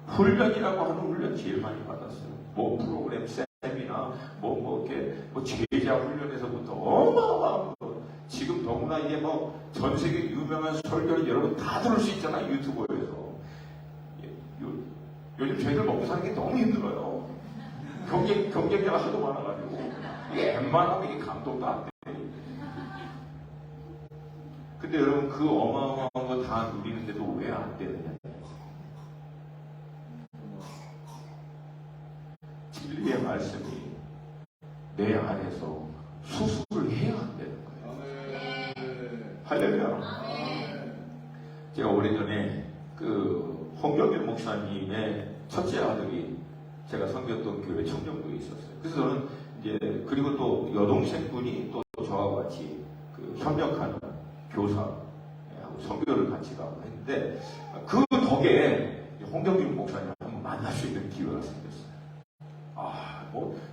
훈련이라고 하는 훈련 제일 많이 받았어요. 뭐 프로그램 세미나 이렇게 제자 훈련에서부터 어마어마한 거. 지금 더구나 이게 전 세계 유명한 설교를 여러분 다 들을 수 있잖아요. 유튜버에서. 요즘 저희들 먹고 사는 게 너무 힘들어요. 경쟁자가 하도 많아가지고 이게 웬만하면 이게 감동도 안 돼. 근데 여러분 그 어마어마한 거 다 누리는데도 왜 안 되느냐? 진리의 말씀이 내 안에서 수술을 해야 한다는 거예요. 할렐루야. 제가 오래전에 홍경일 목사님의 첫째 아들이 제가 섬겼던 교회 청정도에 있었어요. 그래서 저는 이제 그리고 또 여동생분이 또 저와 같이 협력하는 교사하고 선교를 같이 가고 했는데 그 덕에 홍경일 목사님을 한번 만날 수 있는 기회가 생겼어요.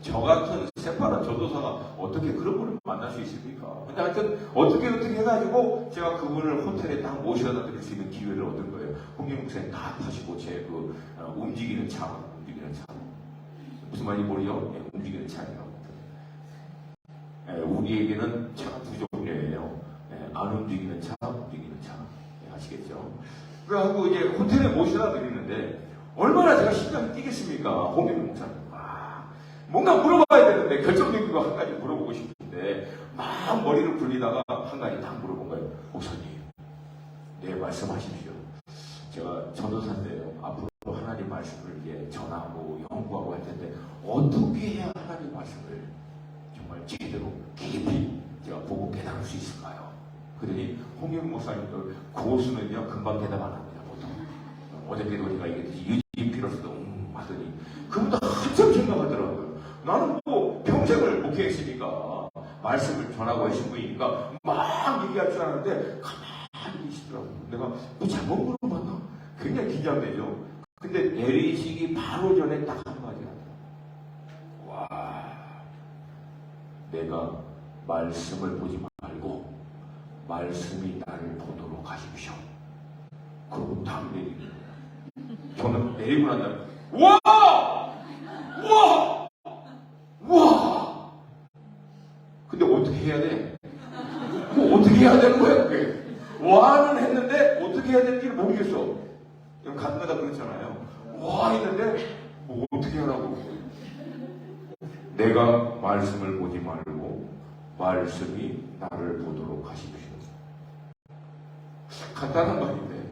저 같은 새파란 전도사가 어떻게 그런 분을 만날 수 있습니까? 근데 하여튼 어떻게 해가지고 제가 그분을 호텔에 딱 모셔다 드릴 수 있는 기회를 얻은 거예요. 홍경일 목사님 다 타시고 제 움직이는 차. 무슨 말인지 모르죠? 움직이는 차이라고. 우리에게는 차가 두 종류예요. 안 움직이는 차, 움직이는 차. 아시겠죠? 그래가지고 이제 호텔에 모셔다 드리는데 얼마나 제가 심장이 뛰겠습니까? 홍경일 목사님. 뭔가 물어봐야 되는데 결정적인 거 한 가지 물어보고 싶은데 막 머리를 굴리다가 한 가지 딱 물어본 거예요. 목사님, 네 말씀하십시오. 제가 전도사인데요. 앞으로 하나님 말씀을 이제 전하고 연구하고 할 텐데 어떻게 해야 하나님 말씀을 정말 제대로 깊이 제가 보고 깨달을 수 있을까요? 그러더니 홍경 목사님도 고수는요 금방 대답 안 합니다. 보통 어저께도 우리가 얘기했듯이 유진 필요성도 하더니 그분도 한참 생각하더라고요. 나는 평생을 목회했으니까 말씀을 전하고 하신 분이니까 막 얘기할 줄 아는데 가만히 계시더라고요. 내가 잘못 물어봤나? 굉장히 긴장되죠. 근데 내리시기 바로 전에 딱 한마디 하더라고요. 와, 내가 말씀을 보지 말고 말씀이 나를 보도록 하십시오. 그러고 딱 내리는 거예요. 저는 내리고 난 다음에 와! 근데 어떻게 해야 돼? 어떻게 해야 되는 거야, 그게? 와는 했는데 어떻게 해야 되는지를 모르겠어. 가끔가다 그렇잖아요. 와 했는데 어떻게 하라고? 내가 말씀을 보지 말고 말씀이 나를 보도록 하십시오. 간단한 말인데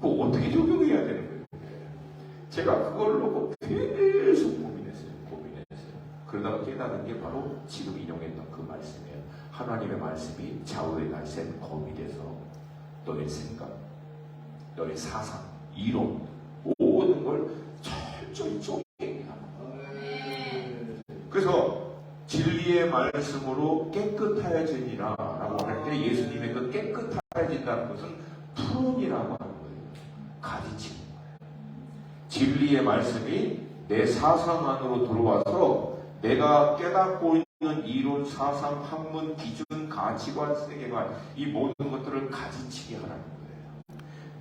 어떻게 적용해야 되는 거예요? 제가 그걸 놓고 계속 고민했어요. 그러다가 깨달은 게 바로 지금 인용했던 그 말씀이에요. 하나님의 말씀이 좌우에 날쌘 검이 돼서 너의 생각, 너의 사상, 이론 모든 걸 철저히 쪼개게 하는 거예요. 그래서 진리의 말씀으로 깨끗하여지니라 라고 할 때 예수님의 그 깨끗하여진다는 것은 푸른이라고 하는 거예요. 가지치는 거예요. 진리의 말씀이 내 사상 안으로 들어와서 내가 깨닫고 있는 이론, 사상, 학문, 기준, 가치관, 세계관 이 모든 것들을 가지치게 하라는 거예요.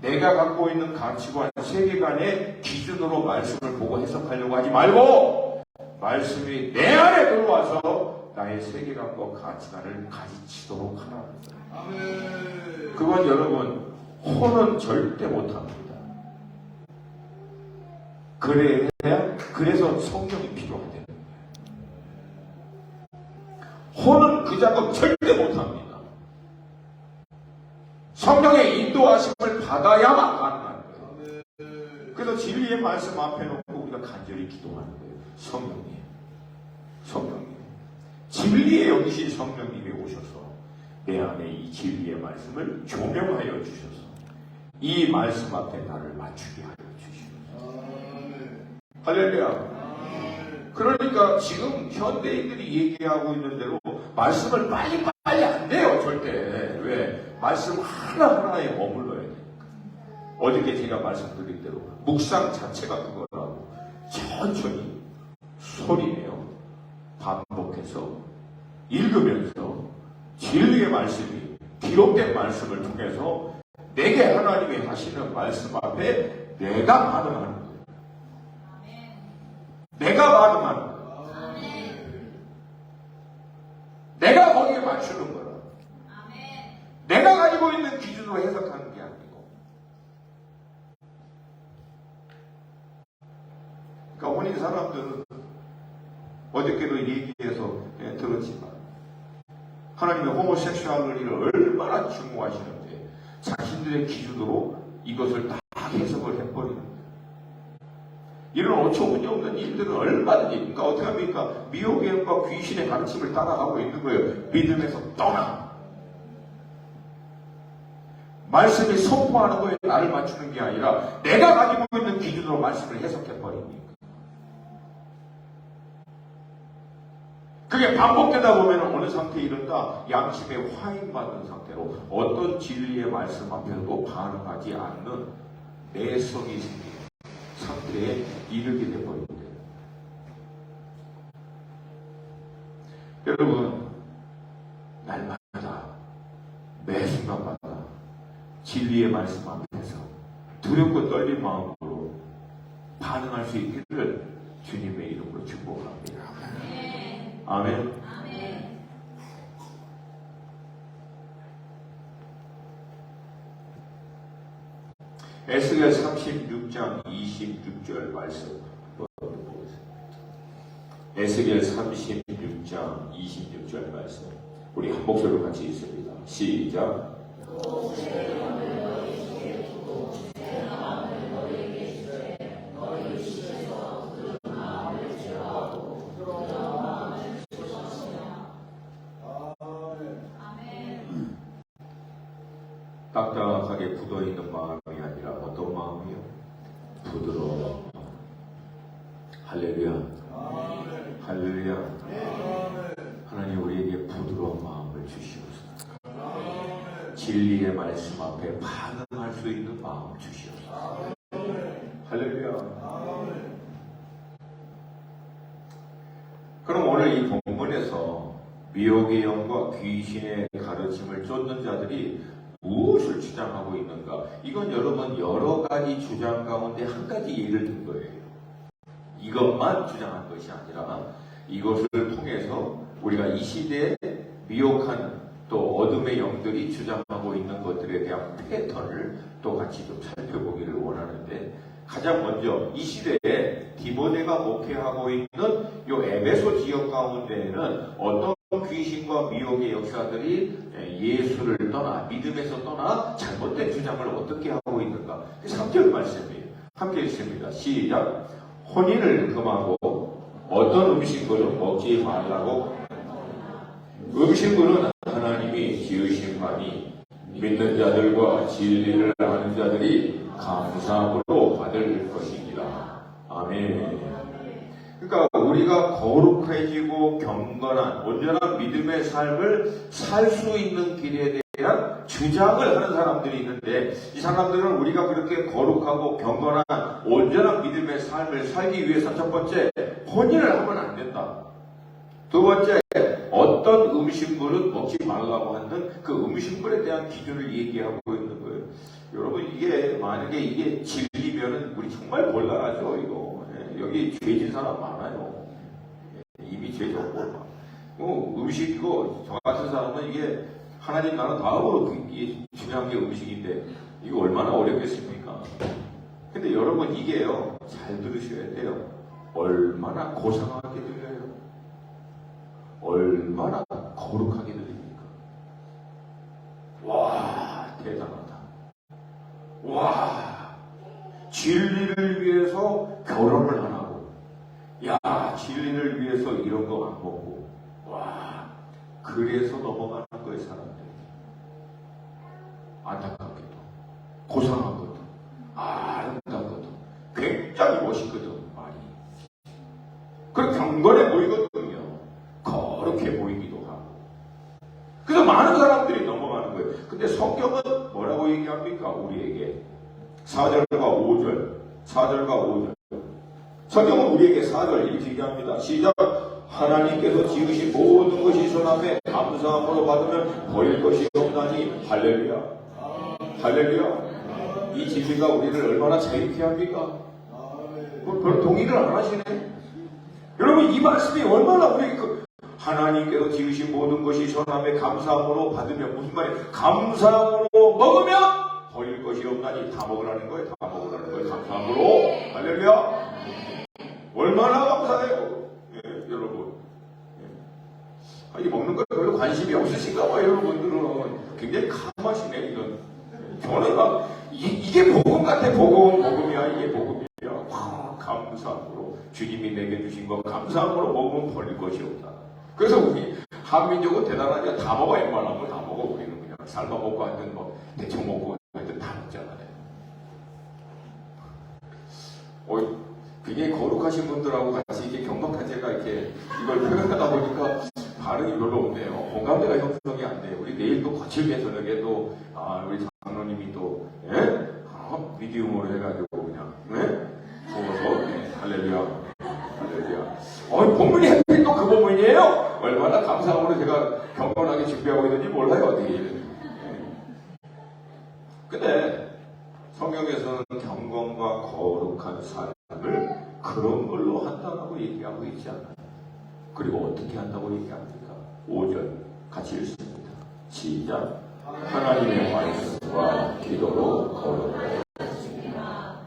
내가 갖고 있는 가치관, 세계관의 기준으로 말씀을 보고 해석하려고 하지 말고 말씀이 내 안에 들어와서 나의 세계관과 가치관을 가지치도록 하라는 거예요. 아멘. 그건 여러분 혼은 절대 못합니다. 그래서 성령이 필요하대요. 혼은 그 작업 절대 못합니다. 성령의 인도하심을 받아야만 가능한 거예요. 그래서 진리의 말씀 앞에 놓고 우리가 간절히 기도하는 거예요. 성령님, 진리에 여기신 성령님이 오셔서 내 안에 이 진리의 말씀을 조명하여 주셔서 이 말씀 앞에 나를 맞추게 하여 주시옵소서. 할렐루야. 그러니까 지금 현대인들이 얘기하고 있는 대로 말씀을 빨리 안 돼요. 절대. 왜? 말씀 하나하나에 머물러야 되니까. 어저께 제가 말씀드린 대로 묵상 자체가 그거라고 천천히 소리내요. 반복해서 읽으면서 진리의 말씀이 기록된 말씀을 통해서 내게 하나님이 하시는 말씀 앞에 내가 반응하는 거예요. 내가 반응하는 거예요. 내가 거기에 맞추는 거라. 내가 가지고 있는 기준으로 해석하는 게 아니고. 그러니까 혼인 사람들은 어저께도 얘기해서 들었지만 하나님의 호모섹슈얼을 얼마나 증오하시는데 자신들의 기준으로 이것을 다 해석을 해버리는 거예요. 이런 어처구니 없는 일들은 얼마든지, 그러니까 어떻게 합니까? 미혹의 영과 귀신의 가르침을 따라가고 있는 거예요. 믿음에서 떠나. 말씀이 선포하는 거에 나를 맞추는 게 아니라 내가 가지고 있는 기준으로 말씀을 해석해버립니다. 그게 반복되다 보면 어느 상태에 이른다? 양심에 화인받은 상태로 어떤 진리의 말씀 앞에서도 반응하지 않는 내성이 생기는 상태에 이르게 되버립니다. 여러분, 날마다 매 순간마다 진리의 말씀 앞에서 두렵고 떨린 마음으로 반응할 수 있기를 주님의 이름으로 축복합니다. 아멘. 에스겔 36장 26절 말씀 보겠습니다. 에스겔 36장 26절 말씀 우리 한 목소리로 같이 읽습니다. 시작. 딱딱하게 굳어있는 마음이 아니라 어떤 마음이요? 부드러운 마음. 할렐루야. 할렐루야. 하나님 우리에게 부드러운 마음을 주시옵소서. 진리의 말씀 앞에 반응할 수 있는 마음 주시옵소서. 할렐루야. 그럼 오늘 이 본문에서 미혹의 영과 귀신의 가르침을 쫓는 자들이 무엇을 주장하고 있는가? 이건 여러분 여러 가지 주장 가운데 한 가지 예를 든 거예요. 이것만 주장한 것이 아니라 이것을 통해서 우리가 이 시대에 미혹한 또 어둠의 영들이 주장하고 있는 것들에 대한 패턴을 또 같이 좀 살펴보기를 원하는데, 가장 먼저 이 시대에 디모데가 목회하고 있는 요 에베소 지역 가운데에는 어떤 귀신과 미혹의 역사들이 예수를 떠나 믿음에서 떠나 잘못된 주장을 어떻게 하고 있는가? 3절 말씀이에요. 함께 읽습니다. 시작. 혼인을 금하고 어떤 음식물은 먹지 말라고. 음식물은 하나님이 지으신 바니 믿는 자들과 진리를 아는 자들이 감사함으로 받을 것입니다. 아멘. 그러니까 우리가 거룩해지고 경건한 온전한 믿음의 삶을 살 수 있는 길에 대한 주장을 하는 사람들이 있는데, 이 사람들은 우리가 그렇게 거룩하고 경건한 온전한 믿음의 삶을 살기 위해서 첫 번째, 혼인을 하면 안 된다. 두 번째, 어떤 음식물은 먹지 말라고 하는 그 음식물에 대한 기준을 얘기하고 있는 거예요. 여러분, 이게 만약에 이게 진리면은 우리 정말 곤란하죠. 이거 여기 죄진 사람 많아요. 이미 죄 졌고 음식이고 저 같은 사람은 이게 하나님 나라 다음으로 이게 중요한 게 음식인데 이거 얼마나 어렵겠습니까? 근데 여러분 이게요, 잘 들으셔야 돼요. 얼마나 고상하게 들려요. 얼마나 거룩하게 들립니까? 와, 대단하다. 와, 진리를 위해서 결혼을 안 하고, 야, 진리를 위해서 이런 거 안 먹고, 와, 그래서 넘어가는 거예요, 사람들이. 안타깝게도, 고상한 것도, 아름다운 것도, 굉장히 멋있거든, 말이. 그리고 경건해 보이거든요. 거룩해 보이기도 하고. 그래서 많은 사람들이 넘어가는 거예요. 근데 성경은 뭐라고 얘기합니까? 우리에게 4절과 5절, 4절과 5절. 성경은 우리에게 4절 이렇게 얘기합니다. 시작. 하나님께서 지으신 모든 것이 선함에 감사함으로 받으면 버릴 것이 없나니. 할렐루야. 할렐루야. 이 진리가 우리를 얼마나 자유케 합니까? 별 동의를 안 하시네. 여러분, 이 말씀이 얼마나 우리 하나님께서 지으신 모든 것이 선함에 감사함으로 받으면, 무슨 말이에요? 감사함으로 먹으면 버릴 것이 없나니. 다 먹으라는 거예요. 다 먹으라는 거예요. 감사함으로. 할렐루야. 얼마나 감사해요. 예, 여러분. 예. 이 먹는 거에 별로 관심이 없으신가 봐요. 여러분들은 굉장히 감하시네. 이건 저는 막 이게 복음 같아. 복음이야. 이게 복음이야. 와, 감사함으로 주님이 내게 주신 거 감사함으로 먹으면 버릴 것이 없다. 그래서 우리 한민족은 대단하죠. 다 먹어. 웬만한 걸 다 먹어. 우리는 그냥 삶아 먹고 하여튼 뭐 대충 먹고 하여튼 다 먹잖아요. 굉장히 거룩하신 분들하고 같이 이렇게 경박한 제가 이렇게 이걸 표현하다 보니까 반응이 별로 없네요. 공감대가 형성이 안 돼요. 우리 내일 또 거칠게 저녁에 또 우리 장로님이 또 미디움으로 해가지고 그냥 구워서 할렐루야. 할렐루야. 본문이 하필 또 그 본문이에요. 얼마나 감사함으로 제가 경건하게 준비하고 있는지 몰라요. 내일. 근데 성경에서는 경건과 거룩한 삶을 그런 걸로 한다고 얘기하고 있지 않아요. 그리고 어떻게 한다고 얘기합니까? 5절 같이 읽습니다. 시작. 하나님의 말씀과 기도로 거룩하게 하십니다.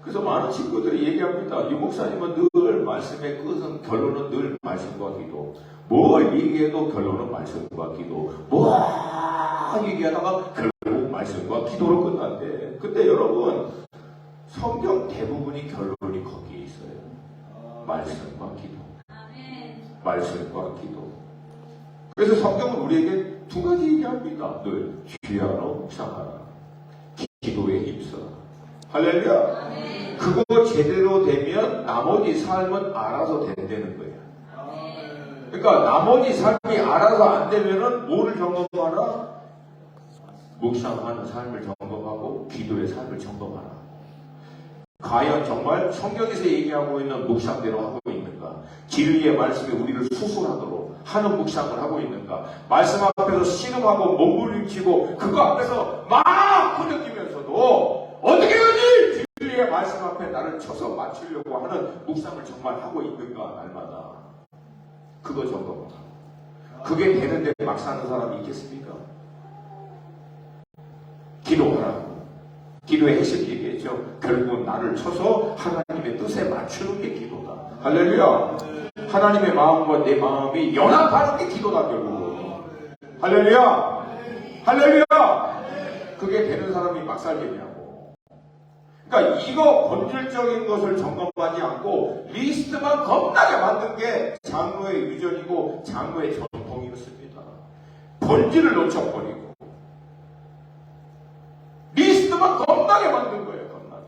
그래서 많은 친구들이 얘기합니다. 유 목사님은 늘 말씀의 끝은, 결론은 늘 말씀과 기도. 뭘 얘기해도 결론은 말씀과 기도. 뭐 얘기하다가 결국 말씀과 기도로 끝난대. 근데 여러분, 성경 대부분이 결론이 거기에 있어요. 말씀과 기도. 말씀과 기도. 그래서 성경은 우리에게 두 가지 얘기합니다. 늘 귀하러 묵상하라. 기도에 힘써라. 할렐루야. 그거 제대로 되면 나머지 삶은 알아서 된다는 거예요. 그러니까 나머지 삶이 알아서 안 되면은 뭐를 점검하라? 묵상하는 삶을 점검하고 기도의 삶을 점검하라. 과연 정말 성경에서 얘기하고 있는 묵상대로 하고 있는가? 진리의 말씀이 우리를 수술하도록 하는 묵상을 하고 있는가? 말씀 앞에서 씨름하고 몸부림치고 그거 앞에서 막 부르짖으면서도 어떻게 하지? 진리의 말씀 앞에 나를 쳐서 맞추려고 하는 묵상을 정말 하고 있는가? 날마다 그거 점검하라. 그게 되는데 막 사는 사람이 있겠습니까? 기도하라고. 기도의 핵심 얘기했죠. 결국은 나를 쳐서 하나님의 뜻에 맞추는 게 기도다. 할렐루야. 하나님의 마음과 내 마음이 연합하는 게 기도다. 결국은. 할렐루야. 할렐루야. 그게 되는 사람이 막 살겠냐고. 그러니까 이거 본질적인 것을 점검하지 않고 리스트만 겁나게 만든 게 장로의 유전이고 장로의 전통이었습니다. 본질을 놓쳐버리고 리스트만 겁나게 만든 거예요. 겁나게.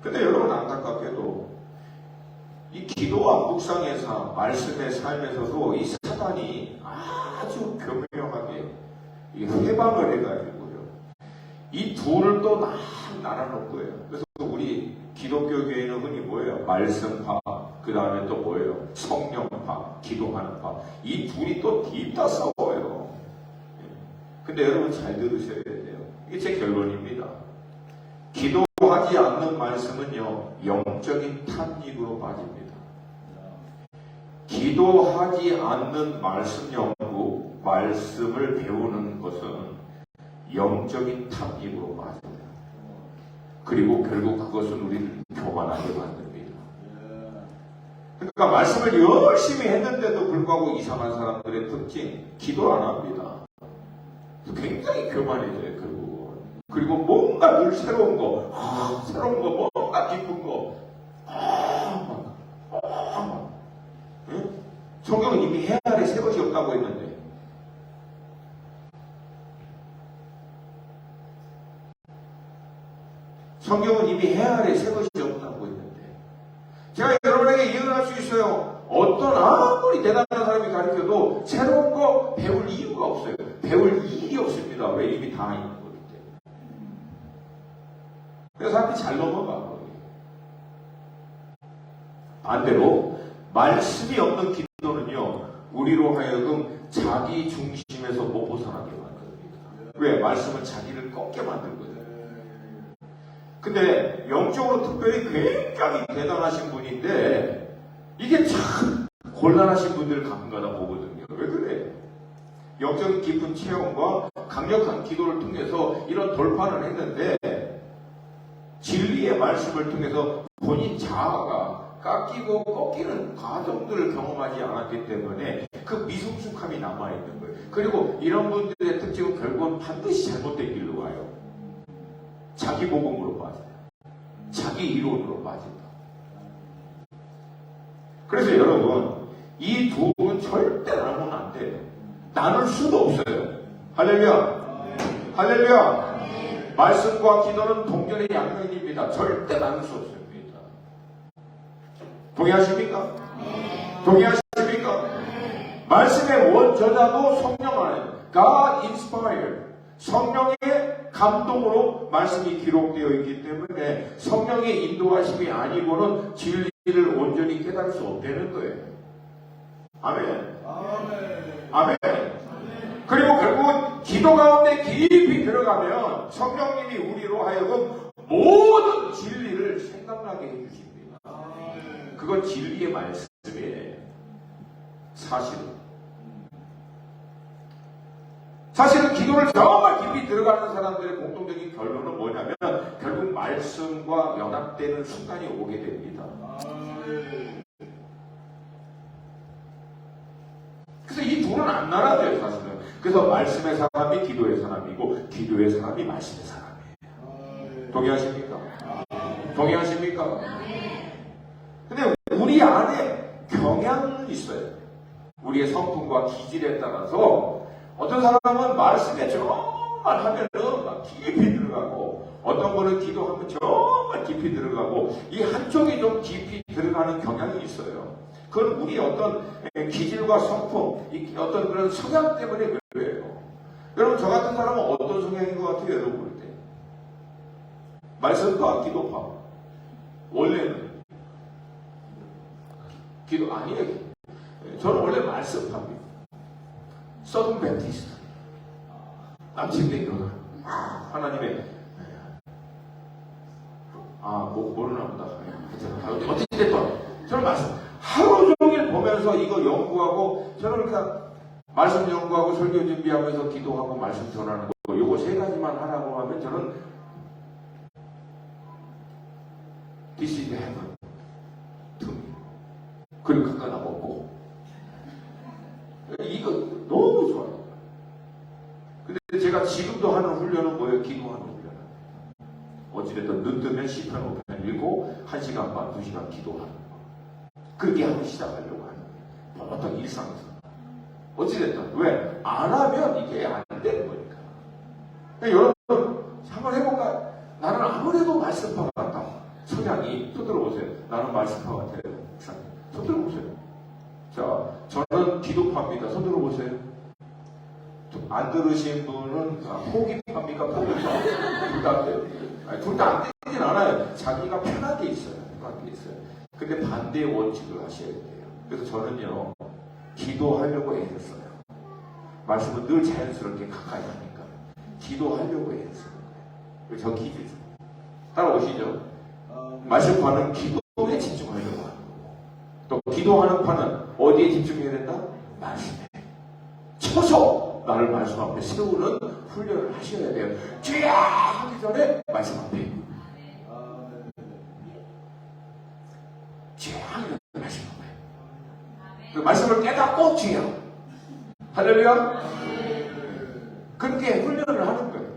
근데 여러분, 안타깝게도 이 기도와 묵상에서 말씀의 삶에서도 이 사단이 아주 교묘하게 해방을 해가지고요. 이 둘을 또 나눠놓은 거예요. 그래서 우리 기독교 교회는 흔히 뭐예요? 말씀파, 그 다음에 또 뭐예요? 성령파, 기도하는 파. 이 둘이 또 뒤따 싸워요. 근데 여러분 잘 들으셔야 돼요. 이게 제 결론입니다. 기도하지 않는 말씀은요, 영적인 탐닉으로 빠집니다. 기도하지 않는 말씀 연구, 말씀을 배우는 것은 영적인 탐닉으로 맞아요. 그리고 결국 그것은 우리를 교만하게 만듭니다. 그러니까 말씀을 열심히 했는데도 불구하고 이상한 사람들의 특징, 기도를 안 합니다. 굉장히 교만해져요, 결국은. 그리고 뭔가 늘 새로운 거, 뭔가 기쁜 거, 응? 성경은 이미 해 아래 새 것이 없다고 했는데, 성경은 이미 해 아래 새 것이 없다고 했는데, 제가 여러분에게 예언할 수 있어요. 어떤 아무리 대단한 사람이 가르쳐도 새로운 거 배울 이유가 없어요. 배울 일이 없습니다. 왜? 이미 다 있는 거기 때문에. 그래서 사람들이 잘 넘어가. 반대로 말씀이 없는 기도는요, 우리로 하여금 자기 중심에서 못 벗어나게 만듭니다. 왜? 말씀은 자기를 꺾게 만들거든요. 근데 영적으로 특별히 굉장히 대단하신 분인데 이게 참 곤란하신 분들을 가끔가다 보거든요. 왜 그래? 영적인 깊은 체험과 강력한 기도를 통해서 이런 돌파를 했는데 진리의 말씀을 통해서 본인 자아가 깎이고 꺾이는 과정들을 경험하지 않았기 때문에 그 미숙숙함이 남아있는 거예요. 그리고 이런 분들의 특징은 결국은 반드시 잘못된 길로 가요. 자기 복음으로 빠져요. 자기 이론으로 빠진다. 그래서 여러분, 이 둘은 절대 나누면 안 돼요. 나눌 수도 없어요. 할렐루야. 할렐루야. 말씀과 기도는 동전의 양면입니다. 절대 나눌 수 없습니다. 동의하십니까? 동의하십니까? 말씀의 원저자도 성령 안에 God inspired, 성령의 감동으로 말씀이 기록되어 있기 때문에 성령의 인도하심이 아니고는 진리를 온전히 깨달을 수 없다는 거예요. 아멘. 아멘. 그리고 결국은 기도 가운데 깊이 들어가면 성령님이 우리로 하여금 모든 진리를 생각나게 해주십니다. 그건 진리의 말씀이에요. 사실은 기도를 정말 깊이 들어가는 사람들의 공통적인 결론은 뭐냐면 결국 말씀과 연합되는 순간이 오게 됩니다. 그래서 이 둘은 안 나눠져요, 사실은. 그래서 말씀의 사람이 기도의 사람이고 기도의 사람이 말씀의 사람이에요. 동의하십니까? 동의하십니까? 근데 우리 안에 경향은 있어요. 우리의 성품과 기질에 따라서 어떤 사람은 말씀에 정말 하면은 막 깊이 들어가고 어떤 분은 기도하면 정말 깊이 들어가고 이 한쪽이 좀 깊이 들어가는 경향이 있어요. 그건 우리 어떤 기질과 성품, 어떤 그런 성향 때문에 그래요. 여러분 저 같은 사람은 어떤 성향인 것 같아요? 여러분 볼 때 말씀파, 기도파. 원래는 기도 아니에요. 저는 원래 말씀파입니다. 서든 베티스트. 남친들 일어나. 하나님의 모르나 보다. 어찌됐든 저는 말씀 하루 종일 보면서 이거 연구하고 저는 그러니까 말씀 연구하고 설교 준비하면서 기도하고 말씀 전하는 거 요거 세 가지만 하라고 하면 저는 This is heaven to me. 그리고 갖다 먹고 이거 너무 좋아요. 근데 제가 지금도 하는 훈련은 뭐예요? 기도하는 훈련. 어찌됐든 눈 뜨면 시편 5편 읽고 1시간 반, 2시간 기도하는 거. 그렇게 하고 시작하려고 하는 거예요. 보통 일상에서. 어찌됐든 왜? 안 하면 이게 안 되는 거니까. 그러니까 여러분 한번 해볼까? 나는 아무래도 말씀파 같다. 성향이 손들어보세요. 나는 말씀파 같아요. 손들어보세요. 자, 저는 기도파입니다. 손들어보세요. 안 들으신 분은 포기파입니까? 포기파. 둘 다 안 돼요. 둘 다 안 되진 않아요. 자기가 편하게 있어요. 편하게 있어요. 근데 반대의 원칙을 하셔야 돼요. 그래서 저는요, 기도하려고 애썼어요. 말씀은 늘 자연스럽게 가까이 하니까. 기도하려고 애썼어요. 저 기도죠. 따라오시죠. 말씀파는 기도에 집중하려고 하는 거고, 또 기도하는 파는 어디에 집중해야 된다? 말씀에. 쳐서 나를 말씀 앞에 세우는 훈련을 하셔야 돼요. 주야 하기 전에 말씀 앞에. 주야 하기 전에 말씀 앞에. 그 말씀을 깨닫고 주야. 할렐루야. 그렇게 훈련을 하는 거예요.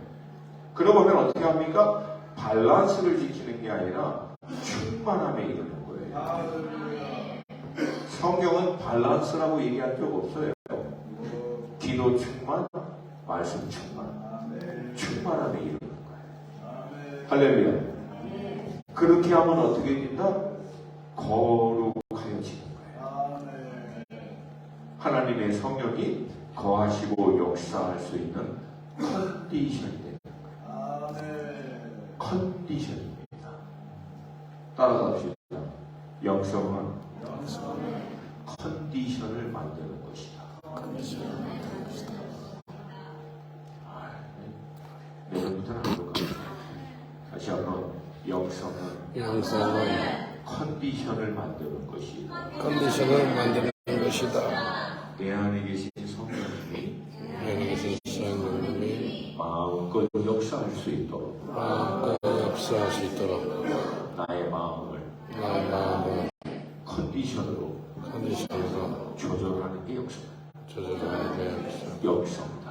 그러고 보면 어떻게 합니까? 밸런스를 지키는 게 아니라 충만함에 이르는 거예요. 성경은 밸런스라고 얘기할 필요가 없어요. 기도 충만, 말씀 충만, 충만함에 이르는 거예요. 할렐루야. 그렇게 하면 어떻게 된다? 거룩하여지는 거예요. 하나님의 성령이 거하시고 역사할 수 있는 컨디션이 되는 거예요. 컨디션입니다. 따라갑시다. 영성은 컨디션을 만드는 것이다. 내일부터는 안 볼까요? 다시 한번 영성은 컨디션을 만드는 것이다. 컨디션을 만드는 것이다. 내 안에 계신 성령님이 마음껏 역사할 수 있도록 나의 마음을 컨디션으로 조절하는 게 영성이다.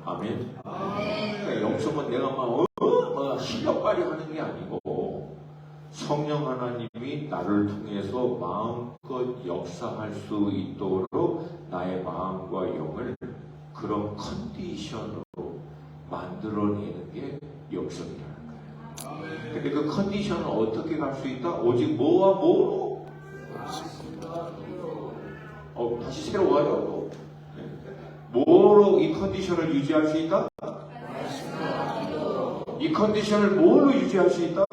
아멘. 그러니까 영성은 내가 막 실력 발휘하는 게 아니고 성령 하나님이 나를 통해서 마음껏 역사할 수 있도록 나의 마음과 영을 그런 컨디션으로 만들어내는 게 영성이라는 거예요. 근데 그 컨디션은 어떻게 갈 수 있다? 오직 뭐와 뭐로? 다시 새로 와요. 뭐로 이 컨디션을 유지할 수 있다? 이 컨디션을 뭘로 유지할 수 있다?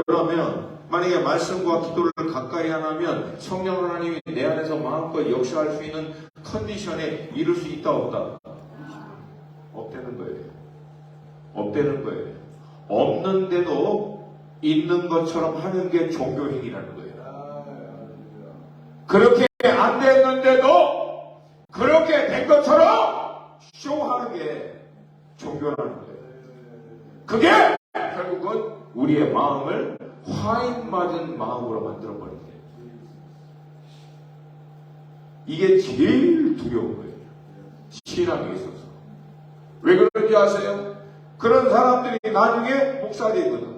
그러면 만약에 말씀과 기도를 가까이 안 하면 성령 하나님이 내 안에서 마음껏 역사할 수 있는 컨디션에 이룰 수 있다 없다? 없다는 거예요. 없다는 거예요. 없는데도 있는 것처럼 하는 게 종교행위라는 거예요. 그렇게 안 됐는데도 그렇게 된 것처럼 쇼하는 게 종교라는 거예요. 그게 결국은 우리의 마음을 화인 맞은 마음으로 만들어버린 거예요. 이게 제일 두려운 거예요. 신앙에 있어서. 왜 그런지 아세요? 그런 사람들이 나중에 목사 되거든.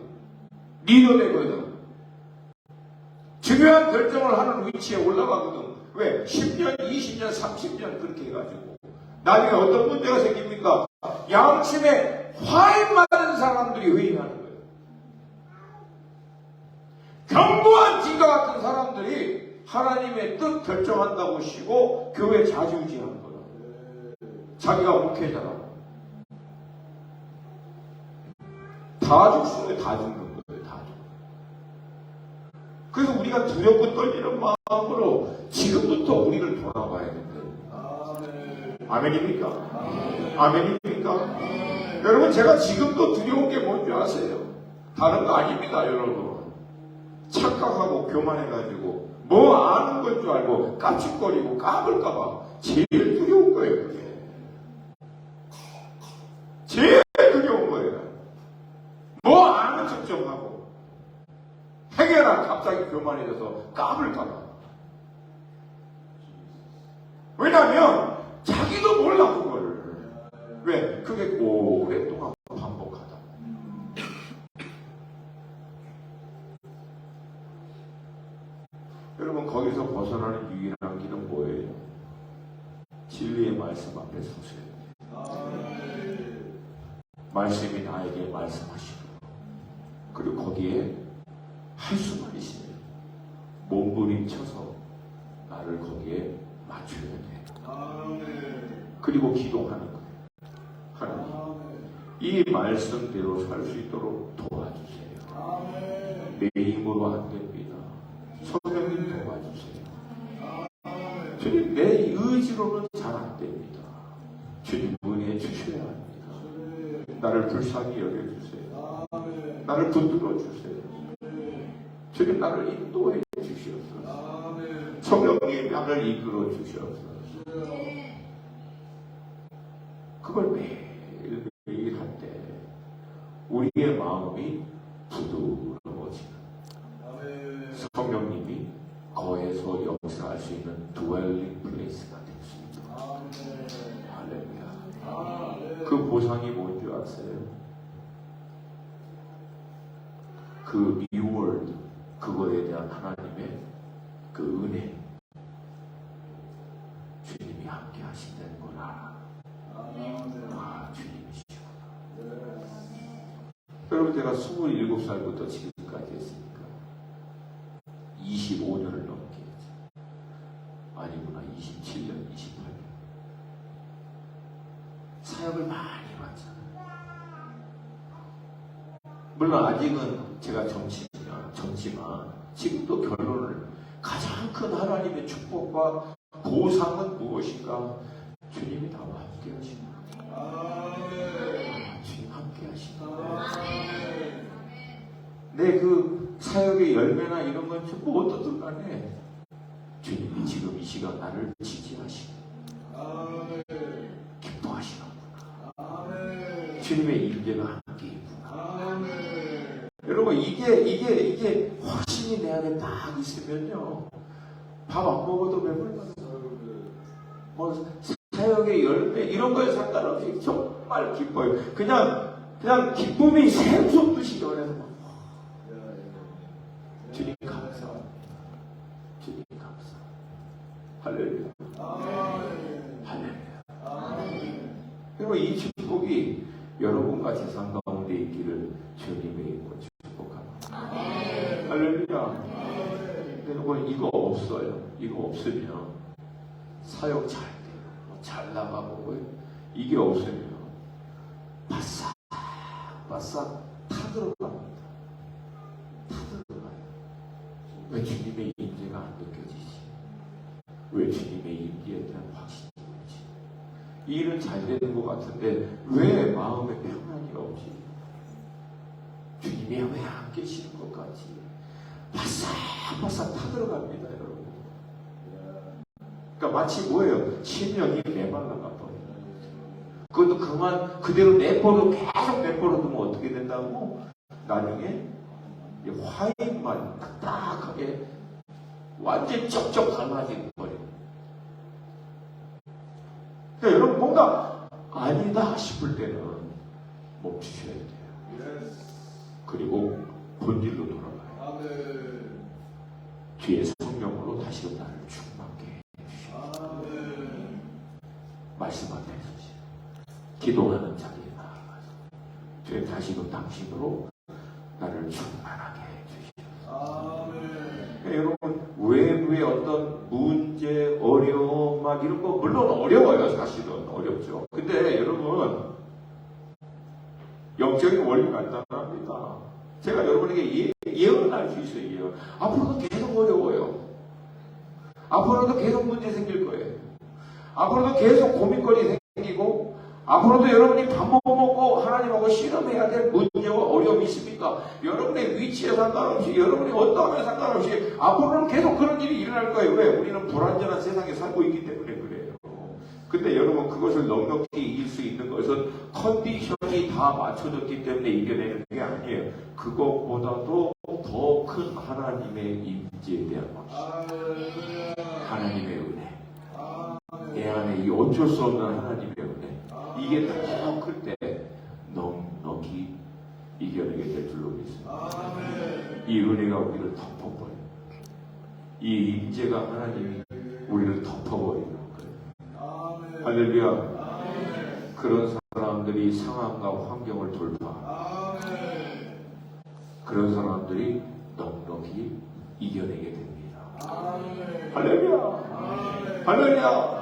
리더 되거든. 중요한 결정을 하는 위치에 올라가거든. 왜? 10년, 20년, 30년 그렇게 해가지고 나중에 어떤 문제가 생깁니까? 양심에 화인 맞은 사람들이 회의하는 거예요. 견고한 지가 같은 사람들이 하나님의 뜻 결정한다고 쉬고 교회 자주지하는 거예요. 자기가 목회자라고. 다 죽으면 다 죽는 거예요. 다 죽는. 그래서 우리가 두렵고 떨리는 마음으로 지금부터 우리를 돌아봐야 된대요. 아멘입니까? 아멘입니까? 여러분, 제가 지금도 두려운 게 뭔지 아세요? 다른 거 아닙니다, 여러분. 착각하고 교만해가지고 뭐 아는 건 줄 알고 깜찍거리고 까불까봐 제일 두려운 거예요. 그게 제일 두려운 거예요. 뭐 아는 척 좀 하고 해결한 갑자기 교만해져서 까불까봐. 왜냐하면 자기도 몰라 그거를. 왜? 그게 오랫동안 반복하다. 여러분, 거기서 벗어나는 유일한 길은 뭐예요? 진리의 말씀 앞에 서세요. 말씀이 나에게 말씀하시고, 그리고 거기에 할 수만 있으면 몸부림쳐서 나를 거기에 맞춰야 돼. 그리고 기도하는 거예요. 하나님, 이 말씀대로 살 수 있도록 도와주세요. 내 힘으로 안 됩니다. 성령님 도와주세요. 주님, 내 의지로는 잘 안 됩니다. 주님, 은혜 주셔야 합니다. 나를 불쌍히 여겨주세요. 나를 붙들어 주세요. 주님, 나를 인도해 주시옵소서. 성령님 나를 이끌어 주시옵소서. 그걸 매일 할 때 우리의 마음이 부드러워지는 성령님이 거에서 역사할 수 있는 dwelling place가 될 수 있는 할렐루야. 그 보상이 뭔지 아세요? 그 리워드, 그거에 대한 하나님의 그 은혜, 주님이 함께 하신다는 걸 알아. 주님이시구나. 여러분, 제가 27살부터 지금까지 했으니까 25년을 넘게 했죠. 아니구나, 27년, 28년. 사역을 많이 봤잖아요. 물론 아직은 제가 젊지만 지금도 결론을, 가장 큰 하나님의 축복과 보상은 무엇인가? 주님이 나와 함께 하십니다. 주님 함께 하십니다. 내 그 사역의 열매나 이런 건 뭐 어떻든 간에 주님이 지금 이 시간 나를 지지하시고 기뻐하시는구나. 주님의 임재가 함께 있구나. 여러분, 이게 확신이 내 안에 딱 있으면요, 밥 안 먹어도 배불러요. 뭐 사역의 열매 이런 거에 상관없이 정말 기뻐요. 그냥 기쁨이 샘솟듯이 연해서 주님 감사, 주님 감사. 할렐루야. 할렐루야. 그리고 이 축복이 여러분과 재산 가운데 있기를 주님의 이름으로 축복합니다. 할렐루야. 여러분, 이거 없어요. 이거 없으면 사역 잘 돼요. 잘 나가고, 이게 없으면 바싹 타들어갑니다. 타들어가요. 왜 주님의 임재가 안 느껴지지? 왜 주님의 임재에 대한 확신이 없지? 이 일은 잘 되는 것 같은데 왜 마음에 평안이 없지? 주님이 왜 안 계시는 것 같지? 바싹바싹 타들어갑니다, 여러분. 그러니까 마치 뭐예요? 심령이 메말라가 버려요. 그것도 그대로 내버려, 계속 내버려 두면 어떻게 된다고? 나중에 화인만 딱딱하게 완전히 쩍쩍 갈라지고 버려요. 그러니까 여러분, 뭔가 아니다 싶을 때는 멈추셔야 돼요. 그리고 본질로 돌아가요. 뒤에 성령으로 다시금 나를 충만케 해주시옵소서. 말씀 앞에 서시 기도하는 자리에 나아가서 주님, 다시금 당신으로 나를 충만하게 해주시옵소서. 여러분, 외부의 어떤 문제, 어려움, 막 이런 거 물론 어려워요. 사실은 어렵죠. 근데 여러분, 영적인 원리 간단합니다. 제가 여러분에게 예언할 수 있어요. 예언. 앞으로도 계속 어려워요. 앞으로도 계속 문제 생길 거예요. 앞으로도 계속 고민거리 생기고, 앞으로도 여러분이 밥 먹고 하나님하고 씨름해야 될 문제와 어려움이 있습니까? 여러분의 위치에 상관없이, 여러분이 어떠하면 상관없이 앞으로는 계속 그런 일이 일어날 거예요. 왜? 우리는 불완전한 세상에 살고 있기 때문에 그래요. 근데 여러분, 그것을 넉넉히 이길 수 있는 것은 컨디션이 다 맞춰졌기 때문에 이겨내는 게 아니에요. 그것보다도 더 큰 하나님의 임재에 대한 확신, 하나님의 은혜, 내 안에 이 어쩔 수 없는 하나님의 은혜, 이게 더 클 때 넉넉히 이겨내게 될 줄로 믿습니다. 이 은혜가 우리를 덮어버려요. 이 임재가 하나님이 우리를 덮어버리는 거예요. 할렐루야. 그런 사람들이 상황과 환경을 돌파, 그런 사람들이 넉넉히 이겨내게 됩니다. 할렐루야. 할렐루야.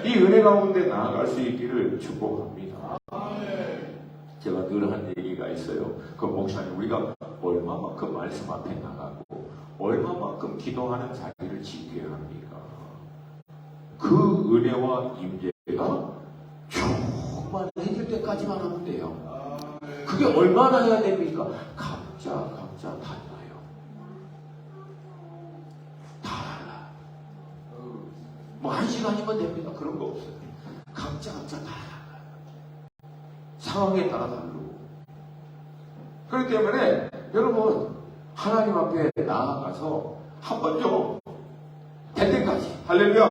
이 은혜 가운데 나아갈 수 있기를 축복합니다. 제가 늘 한 얘기가 있어요. 그 목사님, 우리가 얼마만큼 말씀 앞에 나가고 얼마만큼 기도하는 자리를 지켜야 합니까? 그 은혜와 임재가 충만해질 때까지만 하면 돼요. 그게 얼마나 해야 됩니까? 각자 달라요. 다 달라. 뭐 1시간이면 됩니다. 그런 거 없어요. 각자 다 달라요. 상황에 따라 다르고. 그렇기 때문에 여러분 하나님 앞에 나아가서 한 번 좀 될 때까지 할렐루야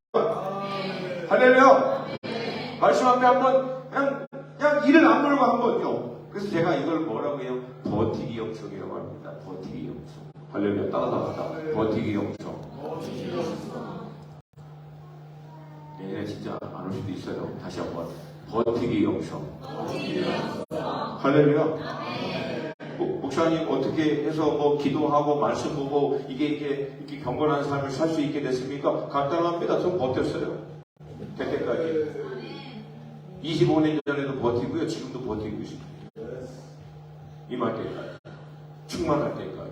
할렐루야 말씀 앞에 한번 그냥 이를 안 물고 한 번요. 그래서 제가 이걸 뭐라고 해요? 버티기 영성이라고 합니다. 버티기 영성. 할렐루야 따라서 버티기 영성. 얘네 진짜 안 올 수도 있어요. 다시 한번 버티기 영성. 할렐루야. 목사님 어떻게 해서 뭐 기도하고 말씀 보고 이게 이렇게 경건한 삶을 살 수 있게 됐습니까? 간단합니다. 좀 버텼어요. 될 때까지. 25년 전에도 버티고요. 지금도 버티고 있습니다. 임할 때까지. 충만할 때까지.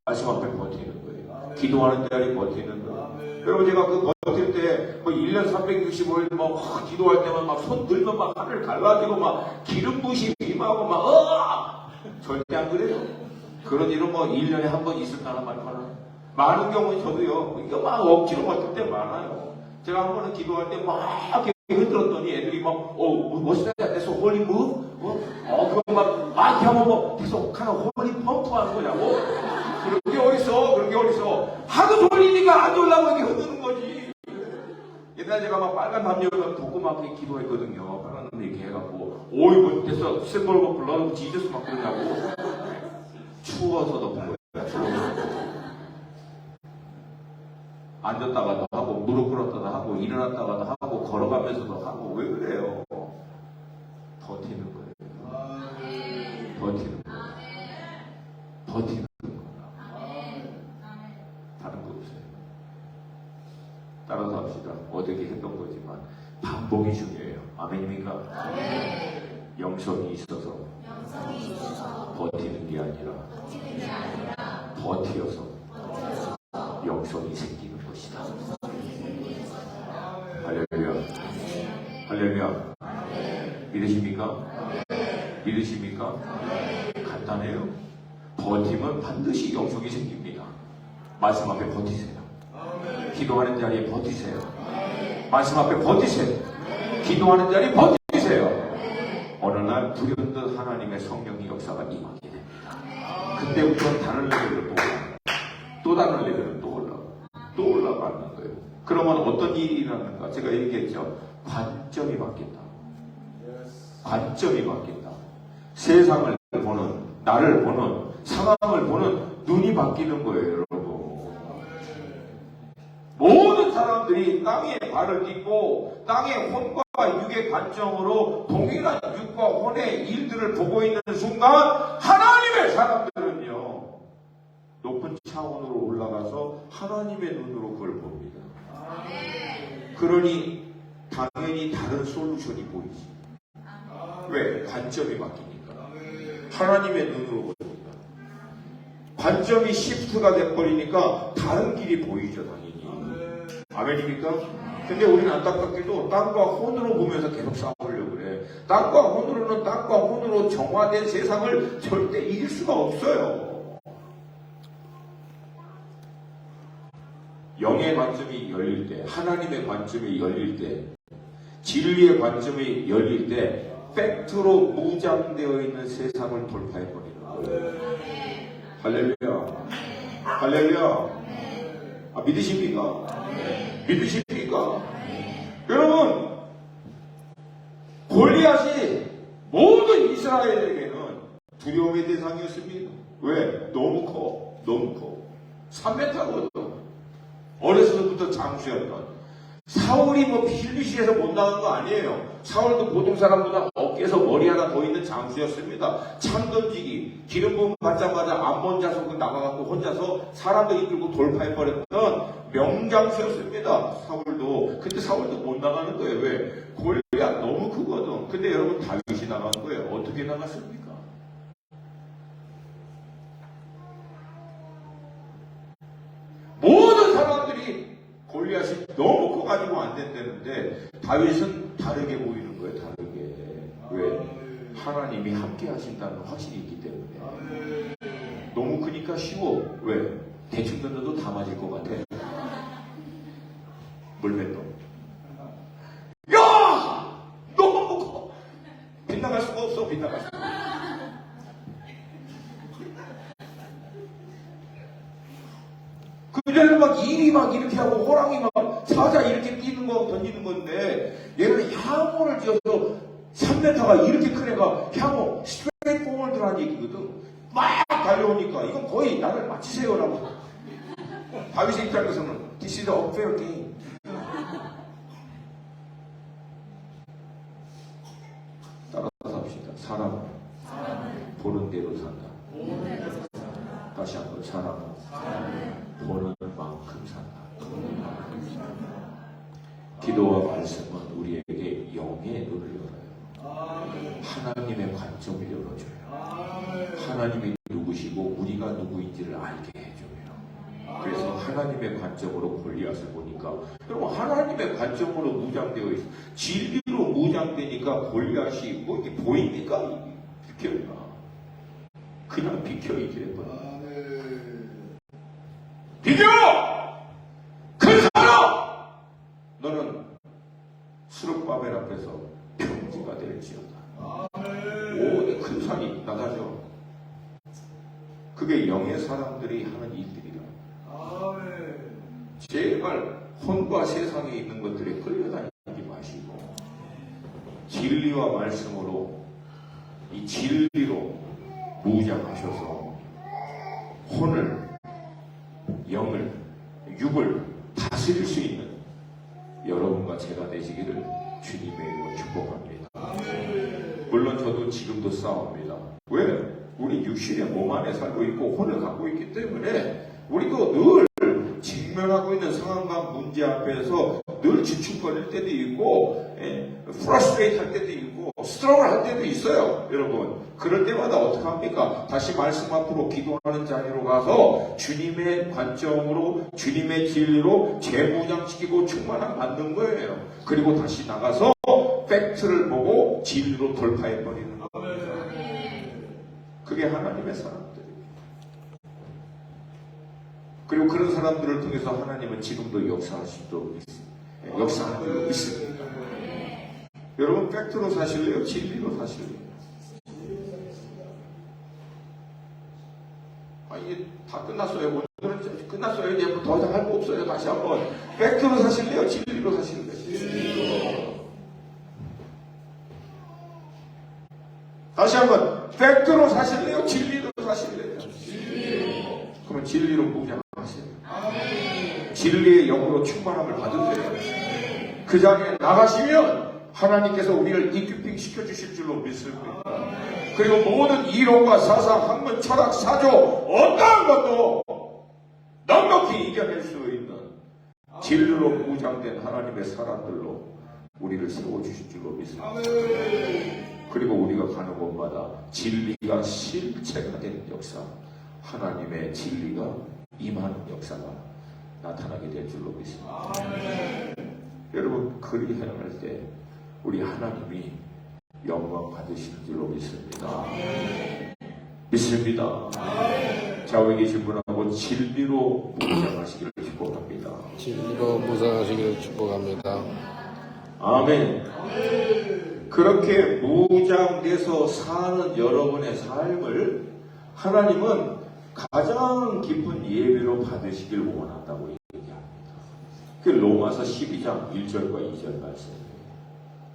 말씀 앞에 버티는 거예요. 기도하는 자리 버티는 거예요. 여러분 제가 그 버틸 때 뭐 1년 365일 막 기도할 때만 막 손 들면 막 하늘 갈라지고 막 기름 부심 임하고 막 절대 안 그래요. 그런 일은 뭐 1년에 한 번 있을까나 말까나. 많은 경우는 저도요. 이거 막 억지로 버틸 때 많아요. 제가 한 번은 기도할 때 막 흔들었더니 애들이 막 멋있다. 그래서 홀리 무? 그거 막 이렇게 하면 뭐 계속 하나 홀리 펌프 하는 거냐고? 그런 게 어딨어? 하도 돌리니까 안 돌라고 이렇게 흔드는 거지. 옛날에 제가 막 빨간 담요를 덮고 막 기도했거든요. 빨간 담요 이렇게 해갖고. 뭐 됐어. 샘벌 막 불러놓고 지저스 막 그러냐고. 추워서 덮은 거야. 앉았다가도 하고, 무릎 꿇었다도 하고, 일어났다가도 하고, 걸어가면서도 하고, 왜 그래요? 버티는 거예요. 버티는 거예요. 버티는 거예요. 다른 거 없어요. 따라서 합시다. 어떻게 했던 거지만, 반복이 중요해요. 아멘입니까? 영성이 있어서 버티는 게 아니라, 버티어서 영성이 생기는 것이다. 할렐루야. 할렐루야. 믿으십니까? 믿으십니까? 간단해요. 버티면 반드시 영성이 생깁니다. 말씀 앞에 버티세요. 기도하는 자리에 버티세요. 말씀 앞에 버티세요. 기도하는 자리에 버티세요. 어느 날 불현듯 하나님의 성령의 역사가 임하게 됩니다. 그때부터 다른 레벨로 또 다른 레벨은 또 올라가는 거예요. 그러면 어떤 일이 일어나는가? 제가 얘기했죠. 관점이 바뀐다. 관점이 바뀐다. 세상을 보는, 나를 보는, 상황을 보는 눈이 바뀌는 거예요, 여러분. 모든 사람들이 땅에 발을 딛고 땅의 혼과 육의 관점으로 동일한 육과 혼의 일들을 보고 있는 순간 하나님의 사람들은요. 높은 차원으로 올라가서 하나님의 눈으로 그걸 봅니다. 그러니 당연히 다른 솔루션이 보이지. 왜? 관점이 바뀌니까. 하나님의 눈으로 봅니다. 관점이 시프트가 돼버리니까 다른 길이 보이죠, 당연히. 아멘입니까? 근데 우리는 안타깝게도 땅과 혼으로 보면서 계속 싸우려고 그래. 땅과 혼으로는 땅과 혼으로 정화된 세상을 절대 이길 수가 없어요. 영의 관점이 열릴 때, 하나님의 관점이 열릴 때, 진리의 관점이 열릴 때 팩트로 무장되어 있는 세상을 돌파해버리는 거예요. 할렐루야. 할렐루야. 믿으십니까? 믿으십니까? 여러분, 골리앗이 모든 이스라엘에게는 두려움의 대상이었습니다. 왜? 너무 커. 3m거든. 어렸을 때부터 장수였던. 사울이 뭐 필리시에서 못 나간 거 아니에요. 사울도 보통 사람보다 어깨에서 머리 하나 더 있는 장수였습니다. 창 던지기, 기름 부음 받자마자 암몬 자손 나가갖고 혼자서 사람들 이끌고 돌파해버렸던 명장수였습니다. 사울도. 근데 사울도 못 나가는 거예요. 왜? 골리앗 너무 크거든. 근데 여러분 다윗이 나간 거예요. 어떻게 나갔습니까? 모든 사람들이 골리앗이 너무 커가지고 안 된다는데 다윗은 다르게 보이는 거예요. 다르게. 왜? 하나님이 함께 하신다는 확신이 있기 때문에. 너무 크니까 쉬워. 왜? 대충 던져도 다 맞을 것 같아. 물맷도. 얘네는 막 이리 막 이렇게 하고 호랑이 막 사자 이렇게 뛰는 거 던지는 건데 얘는 향호를 지어서 3m가 이렇게 큰 애가 향호 스트레이트 포월드라는 얘기거든. 막 달려오니까 이건 거의 나를 맞히세요라고. 다윗의 입장에서는 This is a unfair game. 따라서 합시다. 사람은 보는 대로 산다. 다시 한번 사람은 보는 만큼 산다. 기도와 말씀은 우리에게 영의 눈을 열어요. 하나님의 관점을 열어줘요. 하나님이 누구시고 우리가 누구인지를 알게 해줘요. 그래서 하나님의 관점으로 골리앗을 보니까 여러분 하나님의 관점으로 무장되어 있어. 진리로 무장되니까 골리앗이 뭐 이게 보입니까? 비켜요. 그냥 비켜 이제 비켜! 큰 사람! 너는 스룹바벨 앞에서 평지가 될지어다. 모든 큰 산이 나가죠. 그게 영의 사람들이 하는 일들이라. 제발 혼과 세상에 있는 것들에 끌려다니지 마시고 진리와 말씀으로 이 진리로 무장하셔서 혼을, 영을, 육을 다스릴 수 있는 여러분과 제가 되시기를 주님의 이름으로 축복합니다. 물론 저도 지금도 싸웁니다. 왜? 우리 육신의 몸 안에 살고 있고 혼을 갖고 있기 때문에 우리도 늘 직면하고 있는 상황과 문제 앞에서 늘 주춤거릴 때도 있고 프러스트레이트 할 때도 있고 스트러글 할 때도 있어요. 여러분 그럴 때마다 어떻게 합니까? 다시 말씀 앞으로 기도하는 자리로 가서 주님의 관점으로 주님의 진리로 재무장시키고 충만함 받는 거예요. 그리고 다시 나가서 팩트를 보고 진리로 돌파해버리는 겁니다. 그게 하나님의 사람들이에요. 그리고 그런 사람들을 통해서 하나님은 지금도 역사하실 수 있습니다. 역사하는 줄 믿습니다. 여러분 팩트로 사실래요? 진리로 사실래요? 이게 다 끝났어요. 오늘은 끝났어요. 이제 뭐 더 이상 할 거 없어요. 다시 한번 팩트로 사실래요? 진리로 사실래요? 진리로. 다시 한번 팩트로 사실래요? 진리로 사실래요? 진리로. 그러면 진리로 무장하세요. 진리의 영으로 충만함을 받으세요. 그 장에 나가시면 하나님께서 우리를 이큐핑 시켜주실 줄로 믿습니다. 그리고 모든 이론과 사상, 학문, 철학, 사조 어떠한 것도 넉넉히 이겨낼 수 있는 진리로 무장된 하나님의 사람들로 우리를 세워주실 줄로 믿습니다. 그리고 우리가 가는 곳마다 진리가 실체가 된 역사, 하나님의 진리가 임하는 역사가 나타나게 될 줄로 믿습니다. 여러분 그리 행할 때 우리 하나님이 영광 받으시는 줄로 믿습니다. 믿습니다. 좌우에 계신 분하고 진리로 무장하시기를 축복합니다. 진리로 무장하시기를 축복합니다. 아멘. 그렇게 무장돼서 사는 여러분의 삶을 하나님은 가장 깊은 예배로 받으시길 원한다고 얘기합니다. 그 로마서 12장 1절과 2절 말씀입니다.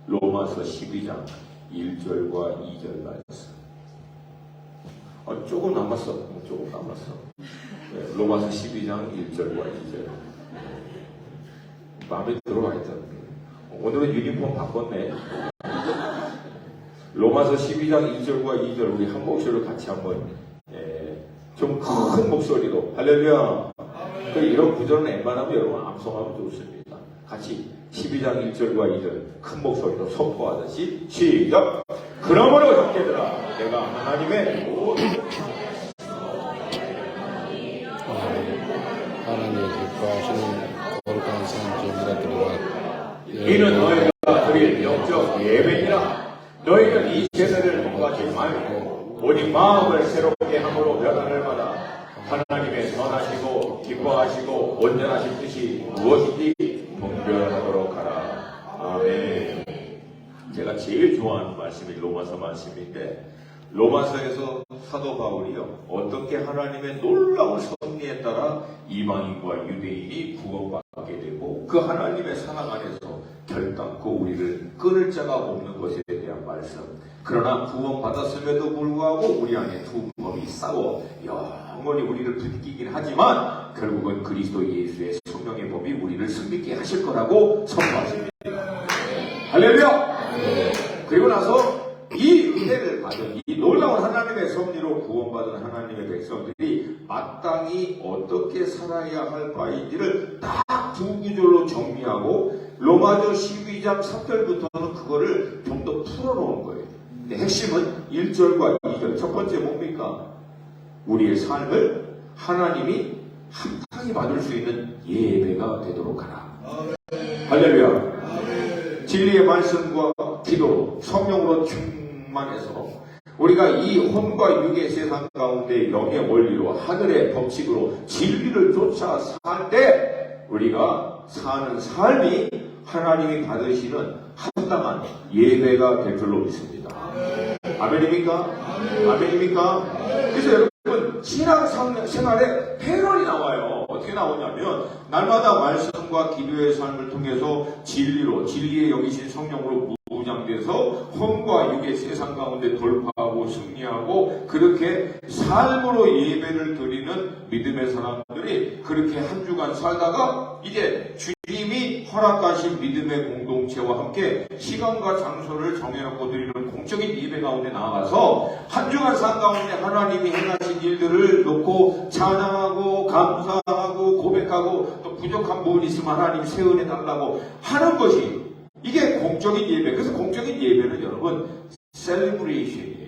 로마서 12장 1절과 2절 말씀. 조금 남았어. 조금 남았어. 네, 로마서 12장 1절과 2절. 마음에 들어와 있다. 오늘은 유니폼 바꿨네. 로마서 12장 1절과 2절 우리 한 목소리로 같이 한번 좀 큰 목소리로 할렐루야. 이런 구절은 웬만하면 여러분 암송하면 좋습니다. 같이 12장 1절과 2절 큰 목소리로 선포하듯이 시작. 그러므로 형제들아 내가 하나님의 하나님의 기뻐하시는 거룩한 산 제물들과 이는 너희가 드릴 영적 예배니라. 너희는 이 제사를 범하지 말고 오직 마음을 새롭게 함으로 변화를 받아 하나님의 선하시고 기뻐하시고 온전하신 뜻이 무엇인지 분별하도록 하라. 아멘. 제가 제일 좋아하는 말씀이 로마서 말씀인데 로마서에서 사도 바울이요, 어떻게 하나님의 놀라운 섭리에 따라 이방인과 유대인이 구원받게 되고 그 하나님의 사랑 안에서 결단코 우리를 끊을 자가 없는 것에 대한 말씀. 그러나 구원받았음에도 불구하고 우리 안에 두 법이 싸워 영원히 우리를 부딪히긴 하지만 결국은 그리스도 예수의 성령의 법이 우리를 승리케 하실 거라고 선포하십니다. 할렐루야! 그리고 나서 이 은혜를 받은 이 놀라운 하나님의 섭리로 구원받은 하나님의 백성들이 마땅히 어떻게 살아야 할 바인지를 딱 두 구절로 정리하고 로마서 12장 3절부터는 그거를 좀 더 풀어놓은 거예요. 근데 핵심은 1절과 2절. 첫 번째 뭡니까? 우리의 삶을 하나님이 합당히 받을 수 있는 예배가 되도록 하라. 할렐루야. 진리의 말씀과 기도, 성령으로 충만해서 우리가 이 혼과 육의 세상 가운데 영의 원리로 하늘의 법칙으로 진리를 쫓아 살 때 우리가 사는 삶이 하나님이 받으시는 합당한 예배가 될 줄로 믿습니다. 아멘입니까? 아멘입니까? 그래서 여러분 신앙생활에 패런이 나와요. 어떻게 나오냐면 날마다 말씀과 기도의 삶을 통해서 진리의 영이신 성령으로 무장돼서 혼과 육의 세상 가운데 돌파하고 승리하고 그렇게 삶으로 예배를 드리는 믿음의 사람들이 그렇게 한 주간 살다가 이제 주님이 허락하신 믿음의 공동체와 함께 시간과 장소를 정해놓고 드리는 공적인 예배 가운데 나아가서 한 주간 산 가운데 하나님이 행하신 일들을 놓고 찬양하고 감사하고 고백하고 또 부족한 부분이 있으면 하나님 새 은혜 달라고 하는 것이 이게 공적인 예배. 그래서 공적인 예배는 여러분 셀리브레이션이에요.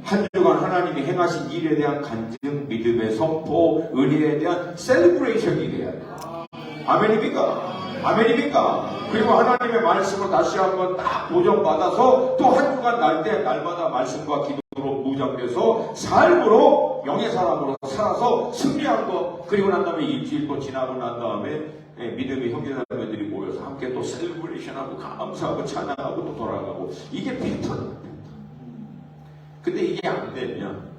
한 주간 하나님이 행하신 일에 대한 간증, 믿음의 선포, 은혜에 대한 셀리브레이션이 돼야 돼요. 아멘입니까? 아멘입니까? 그리고 하나님의 말씀을 다시 한번 딱 보정받아서 또 한 주간 날 때 날마다 말씀과 기도로 무장돼서 삶으로 영의 사람으로 살아서 승리한 것. 그리고 난 다음에 일주일 또 지나고 난 다음에 믿음의 형제자매들이 모여서 함께 또 셀리브레이션하고 감사하고 찬양하고 또 돌아가고 이게 패턴. 근데 이게 안 되면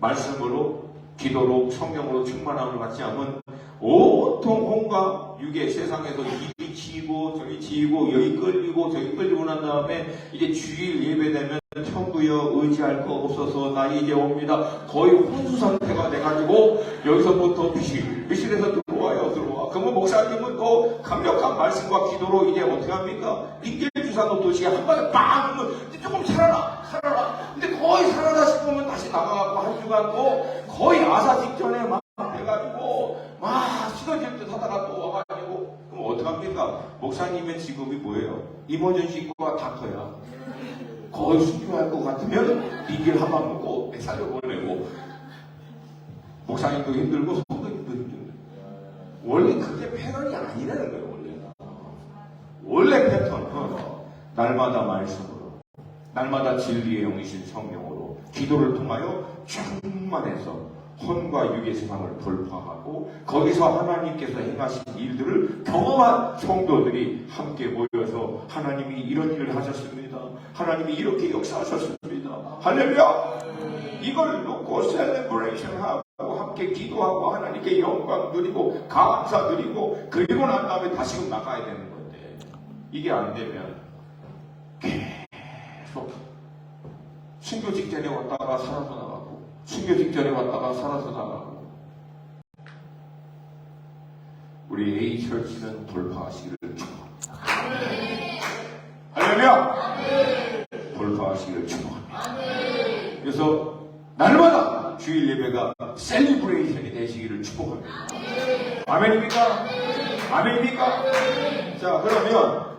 말씀으로 기도로 성령으로 충만함을 받지 않으면 온통 혼과 육의 세상에서 이리 지고 저기 지고 여기 끌리고 저기 끌리고 난 다음에 이제 주일 예배되면 천부여 의지할 거 없어서 나 이제 옵니다. 거의 혼수 상태가 돼가지고 여기서부터 미실에서 들어와. 그러면 목사님은 또 강력한 말씀과 기도로 이제 어떻게 합니까? 링겔 주사 놓듯이 한 번에 빵 하면 조금 살아라. 근데 거의 살아나 싶으면 다시 나가고 한 주간 또 거의 아사 직전에 막 해가지고 막 쓰러질 듯 하다가 또 와가지고 그럼 어떡합니까? 목사님의 직업이 뭐예요? 이머전시과 닥터야. 거의 수교할 것 같으면 링겔 한 방 먹고 살려보내고 목사님도 힘들고 성도님도 힘들고 원래 그게 패턴이 아니라는 거예요. 원래 패턴은 날마다 말씀으로 날마다 진리의 영이신 성령으로 기도를 통하여 충만해서 혼과 육의 세상을 돌파하고 거기서 하나님께서 행하신 일들을 경험한 성도들이 함께 모여서 하나님이 이런 일을 하셨습니다. 하나님이 이렇게 역사하셨습니다. 할렐루야! 이걸 놓고 셀레브레이션하고 함께 기도하고 하나님께 영광 드리고 감사 드리고 그리고 난 다음에 다시금 나가야 되는 건데 이게 안 되면 계속 순교 직전에 왔다가 살아서 나가고 순교 직전에 왔다가 살아서 나가고 우리 A처치는 돌파하시기를 축복합니다. 할렐루야! 돌파하시기를 축복합니다. 그래서 날마다 주일 예배가 셀리브레이션이 되시기를 축복합니다. 아멘입니까? 아멘입니까? 자, 그러면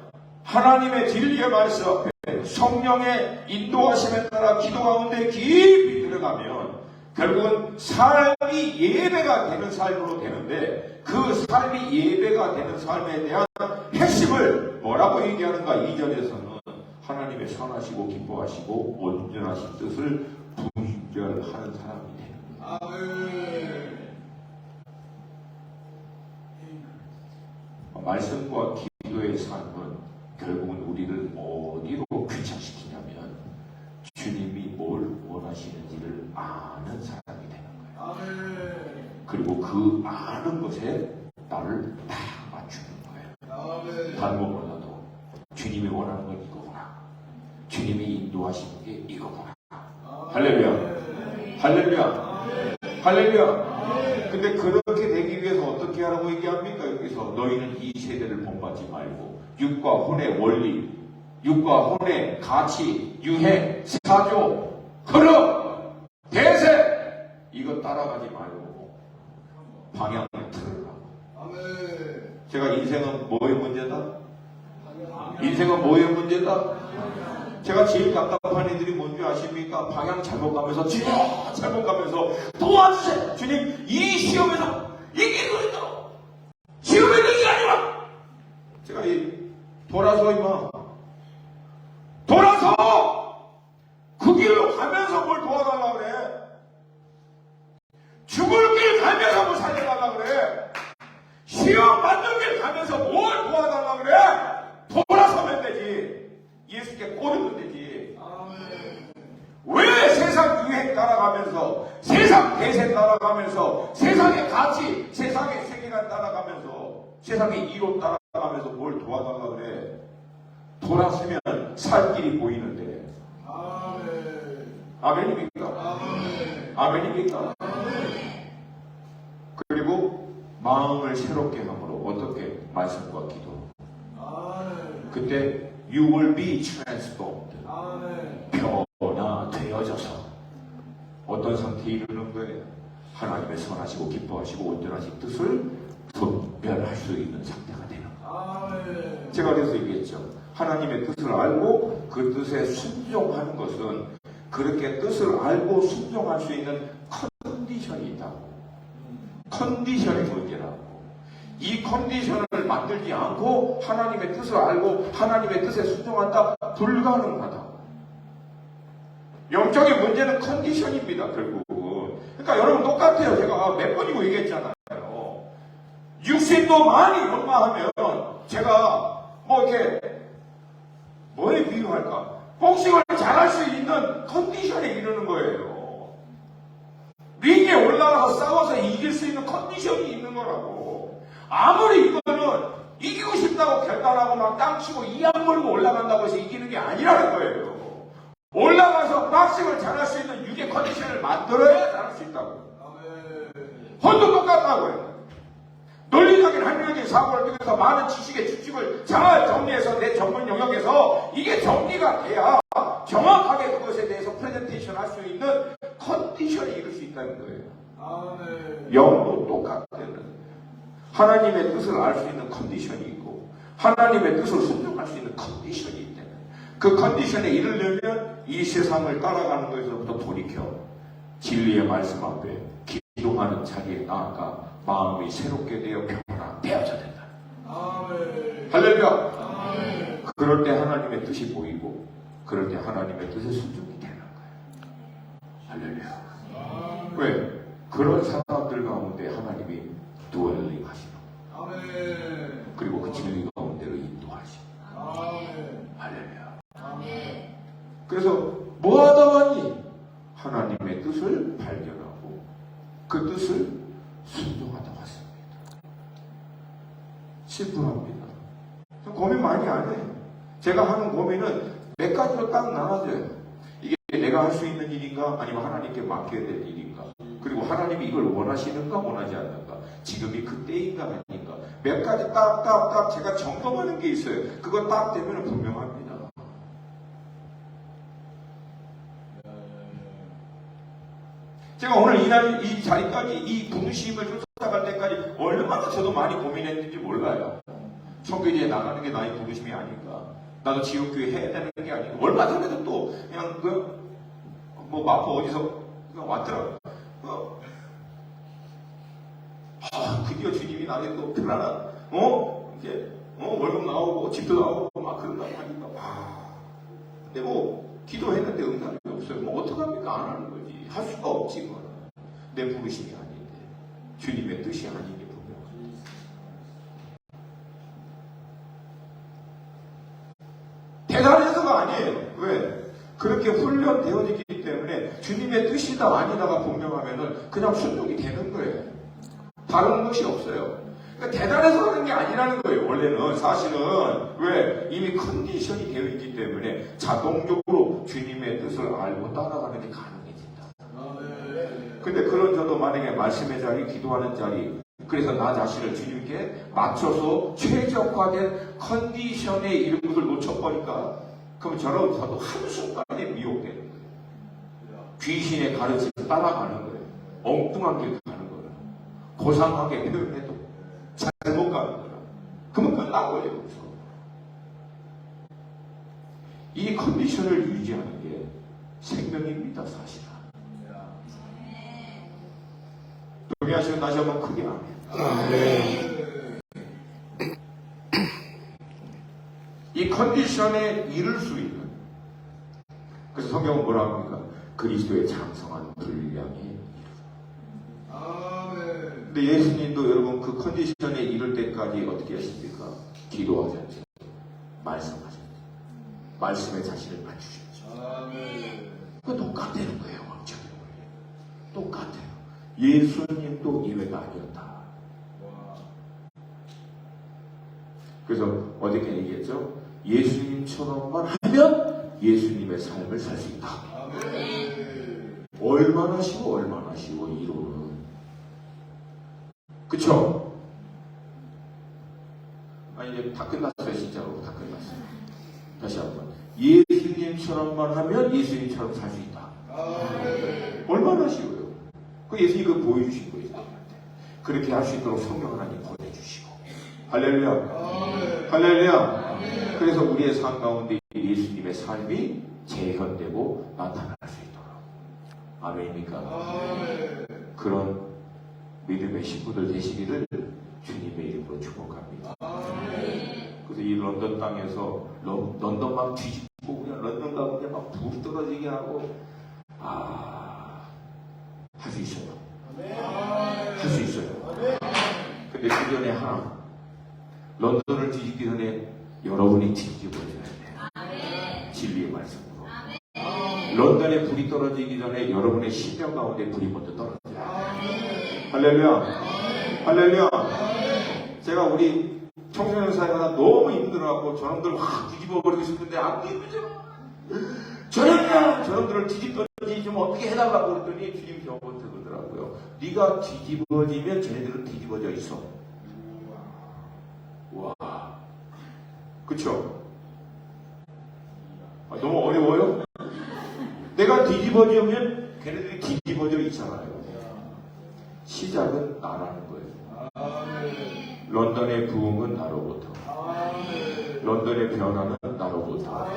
하나님의 진리의 말씀 앞에 성령의 인도하심에 따라 기도 가운데 깊이 들어가면 결국은 삶이 예배가 되는 삶으로 되는데 그 삶이 예배가 되는 삶에 대한 핵심을 뭐라고 얘기하는가? 2절에서는 하나님의 선하시고 기뻐하시고 온전하신 뜻을 분별하는 사람이 됩니다. 말씀과 기도의 삶은 결국은 우리를 어디로 귀착시키냐면 주님이 뭘 원하시는지 그 많은 것에 나를 딱 맞추는 거예요. 다른 것보다도 주님이 원하는 건 이거구나. 주님이 인도하시는 게 이거구나. 할렐루야. 할렐루야. 할렐루야. 근데 그렇게 되기 위해서 어떻게 하라고 얘기합니까? 여기서 너희는 이 세대를 본받지 말고 육과 혼의 원리, 육과 혼의 가치, 유행, 사조, 흐름, 대세 이거 따라가지 말고 방향을 틀으라고. 제가 인생은 뭐의 문제다? 인생은 뭐의 문제다? 제가 제일 답답한 애들이 뭔지 아십니까? 방향 잘못 가면서 주님 잘못 가면서 도와주세요. 주님 이 시험에서 이기고 있도록 시험에서 이게 아니라 제가 돌아서 임마 돌아서 그 길로 가면서 뭘 도와달라 그래. 죽을 길 가면서 뭘 살려달라 그래. 시험 받는 길 가면서 뭘 도와달라 그래. 돌아서면 되지. 예수께 꼬르면 되지. 왜 세상 유행 따라가면서 세상 대세 따라가면서 세상의 가치 세상의 세계관 따라가면서 세상의 이론 따라가면서 뭘 도와달라 그래. 돌아서면 살 길이 보이는데. 아멘입니까? 아멘입니까? 그리고 마음을 새롭게 함으로 어떻게? 말씀과 기도. 그때 You will be transformed. 변화되어져서 어떤 상태에 이르는 거예요? 하나님의 선하시고 기뻐하시고 온전하신 뜻을 분별할 수 있는 상태가 되는 거예요. 제가 그래서 얘기했죠. 하나님의 뜻을 알고 그 뜻에 순종하는 것은 그렇게 뜻을 알고 순종할 수 있는 컨디션이 있다고. 컨디션의 문제라고. 이 컨디션을 만들지 않고 하나님의 뜻을 알고 하나님의 뜻에 순종한다? 불가능하다. 영적인 문제는 컨디션입니다. 결국은. 그러니까 여러분 똑같아요. 제가 몇 번이고 얘기했잖아요. 육신도 많이 연마하면 제가 뭐 이렇게 뭐에 비유할까? 복싱을 잘할 수 있는 컨디션에 이르는 거예요. 링에 올라가서 싸워서 이길 수 있는 컨디션이 있는 거라고. 아무리 이거는 이기고 싶다고 결단하고 막 땅치고 이악 물고 올라간다고 해서 이기는 게 아니라는 거예요. 올라가서 박싱을 잘할 수 있는 육의 컨디션을 만들어야 잘할 수 있다고. 혼도 똑같다고요. 논리적인 합리적인 사고를 통해서 많은 지식의 추측을 잘 정리해서 내 전문 영역에서 이게 정리가 돼야 정확하게 그것에 대해서 프레젠테이션 할 수 있는 컨디션에 이룰 수 있다는 거예요. 영도 똑같다는. 하나님의 뜻을 알 수 있는 컨디션이 있고 하나님의 뜻을 순종할 수 있는 컨디션이 있다는. 그 컨디션에 이르려면 이 세상을 따라가는 것에서부터 돌이켜 진리의 말씀 앞에 기도하는 자리에 나아가 마음이 새롭게 되어 변화되어져야 된다. 할렐루야. 그럴 때 하나님의 뜻이 보이고 그럴 때 하나님의 뜻에 순종이 되는 거예요. 할렐루야. 왜? 그런 사람들 가운데 하나님이 드웰링 하시는 거예요. 그리고 그 진리 가운데로 인도하시는 거예요. 할렐루야. 그래서 뭐 하다 보니 하나님의 뜻을 발견하고 그 뜻을 순종하다 왔습니다. 심플합니다. 고민 많이 안 해요. 제가 하는 고민은 몇 가지로 딱 나눠져요. 이게 내가 할 수 있는 일인가 아니면 하나님께 맡겨야 될 일인가, 그리고 하나님이 이걸 원하시는가 원하지 않는가, 지금이 그때인가 아닌가, 몇 가지 딱 제가 점검하는 게 있어요. 그거 딱 되면 분명합니다. 제가 오늘 이 자리까지 이 분심을 쫓아갈 때까지 얼마나 저도 많이 고민했는지 몰라요. 청교지에 나가는 게 나의 부르심이 아닌가, 나도 지옥교회 해야 되는 게 아닌가. 얼마 전에도 또 그냥 뭐 마포 어디서 그냥 왔더라고요. 드디어 주님이 나한테 또 편안한 이제 월급 나오고 집도 나오고 막 그런다고 하니까 근데 뭐 기도했는데 응답이 없어요. 뭐 어떡합니까? 안 하는 거지. 할 수가 없지. 그거는 내 부르심이 아닌데 주님의 뜻이 아닌 게 분명하지. 대단해서가 아니에요. 왜? 그렇게 훈련되어지기 때문에 주님의 뜻이다 아니다가 분명하면은 그냥 순종이 되는 거예요. 다른 것이 없어요. 그러니까 대단해서 하는 게 아니라는 거예요. 원래는 사실은 왜 이미 컨디션이 되어 있기 때문에 자동적으로 주님의 뜻을 알고 따라가는 게 가능해진다. 근데 그런 저도 만약에 말씀의 자리, 기도하는 자리, 그래서 나 자신을 주님께 맞춰서 최적화된 컨디션에 이런 것을 놓쳐버리니까 그럼 저도 한순간에 미혹되는 거예요. 귀신의 가르침을 따라가는 거예요. 엉뚱하게 가는 거예요. 고상하게 표현해도 잘못 가는 거예요. 그러면 끝나고요. 여기서. 이 컨디션을 유지하는 게 생명입니다. 사실은. 동의하시면 다시 한번 크게 아멘. 이 컨디션에 이를 수 있는, 그래서 성경은 뭐라 합니까? 그리스도의 장성한 분량이 이르다. 근데 예수님도 여러분 그 컨디션에 이를 때까지 어떻게 하십니까? 기도하셨죠. 말씀하셨죠. 말씀에 자신을 맞추셨죠. 그 똑같다는 거예요. 왕처럼. 똑같아요. 예수님도 예외가 아니었다. 그래서 어저께 얘기했죠? 예수님처럼만 하면 예수님의 삶을 살 수 있다. 얼마나 쉬워, 얼마나 쉬워, 이론은. 그쵸? 이제 다 끝났어요, 진짜로. 다 끝났어요. 다시 한번. 예수님처럼만 하면 예수님처럼 살 수 있다. 얼마나 쉬워요. 그 예수님이 그걸 보여주신 거예요. 그렇게 할 수 있도록 성령 하나님 보내주시고. 할렐루야. 할렐루야. 그래서 우리의 삶 가운데 예수님의 삶이 재현되고 나타날 수 있도록. 아멘입니까? 그런 믿음의 식구들 되시기를 주님의 이름으로 축복합니다. 그래서 이 런던 땅에서 런던 막 뒤집고 그냥 런던 가고 그냥 막 불 떨어지게 하고 할 수 있어요. 할 수 있어요. 근데 그 전에 하나, 런던을 뒤집기 전에 여러분이 뒤집어져야 돼요. 진리의 말씀으로. 런던에 불이 떨어지기 전에 여러분의 심령 가운데 불이 먼저 떨어져야 돼요. 할렐루야. 할렐루야. 제가 우리 청소년 사회가 너무 힘들어하고 저놈들 확 뒤집어버리고 싶은데 안 뒤집어져. 저놈들을 뒤집어지 좀 어떻게 해달라고 그랬더니 주님이 저한테 그러더라고요. 네가 뒤집어지면 쟤네들은 뒤집어져 있어. 와, 그쵸? 너무 어려워요? 내가 뒤집어지면 걔네들이 뒤집어져 있잖아요. 시작은 나라는 거예요. 런던의 부흥은 나로부터. 런던의 변화는 나로부터.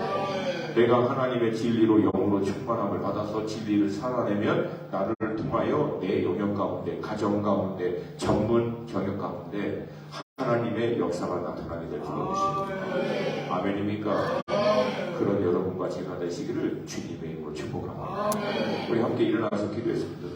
내가 하나님의 진리로 영으로 충만함을 받아서 진리를 살아내면 나를 통하여 내 영역 가운데, 가정 가운데, 전문 경영 가운데 하나님의 역사가 나타나게 될 줄 믿습니다. 아멘입니까? 그런 여러분과 제가 되시기를 주님의 이름으로 축복합니다. 우리 함께 일어나서 기도했습니다.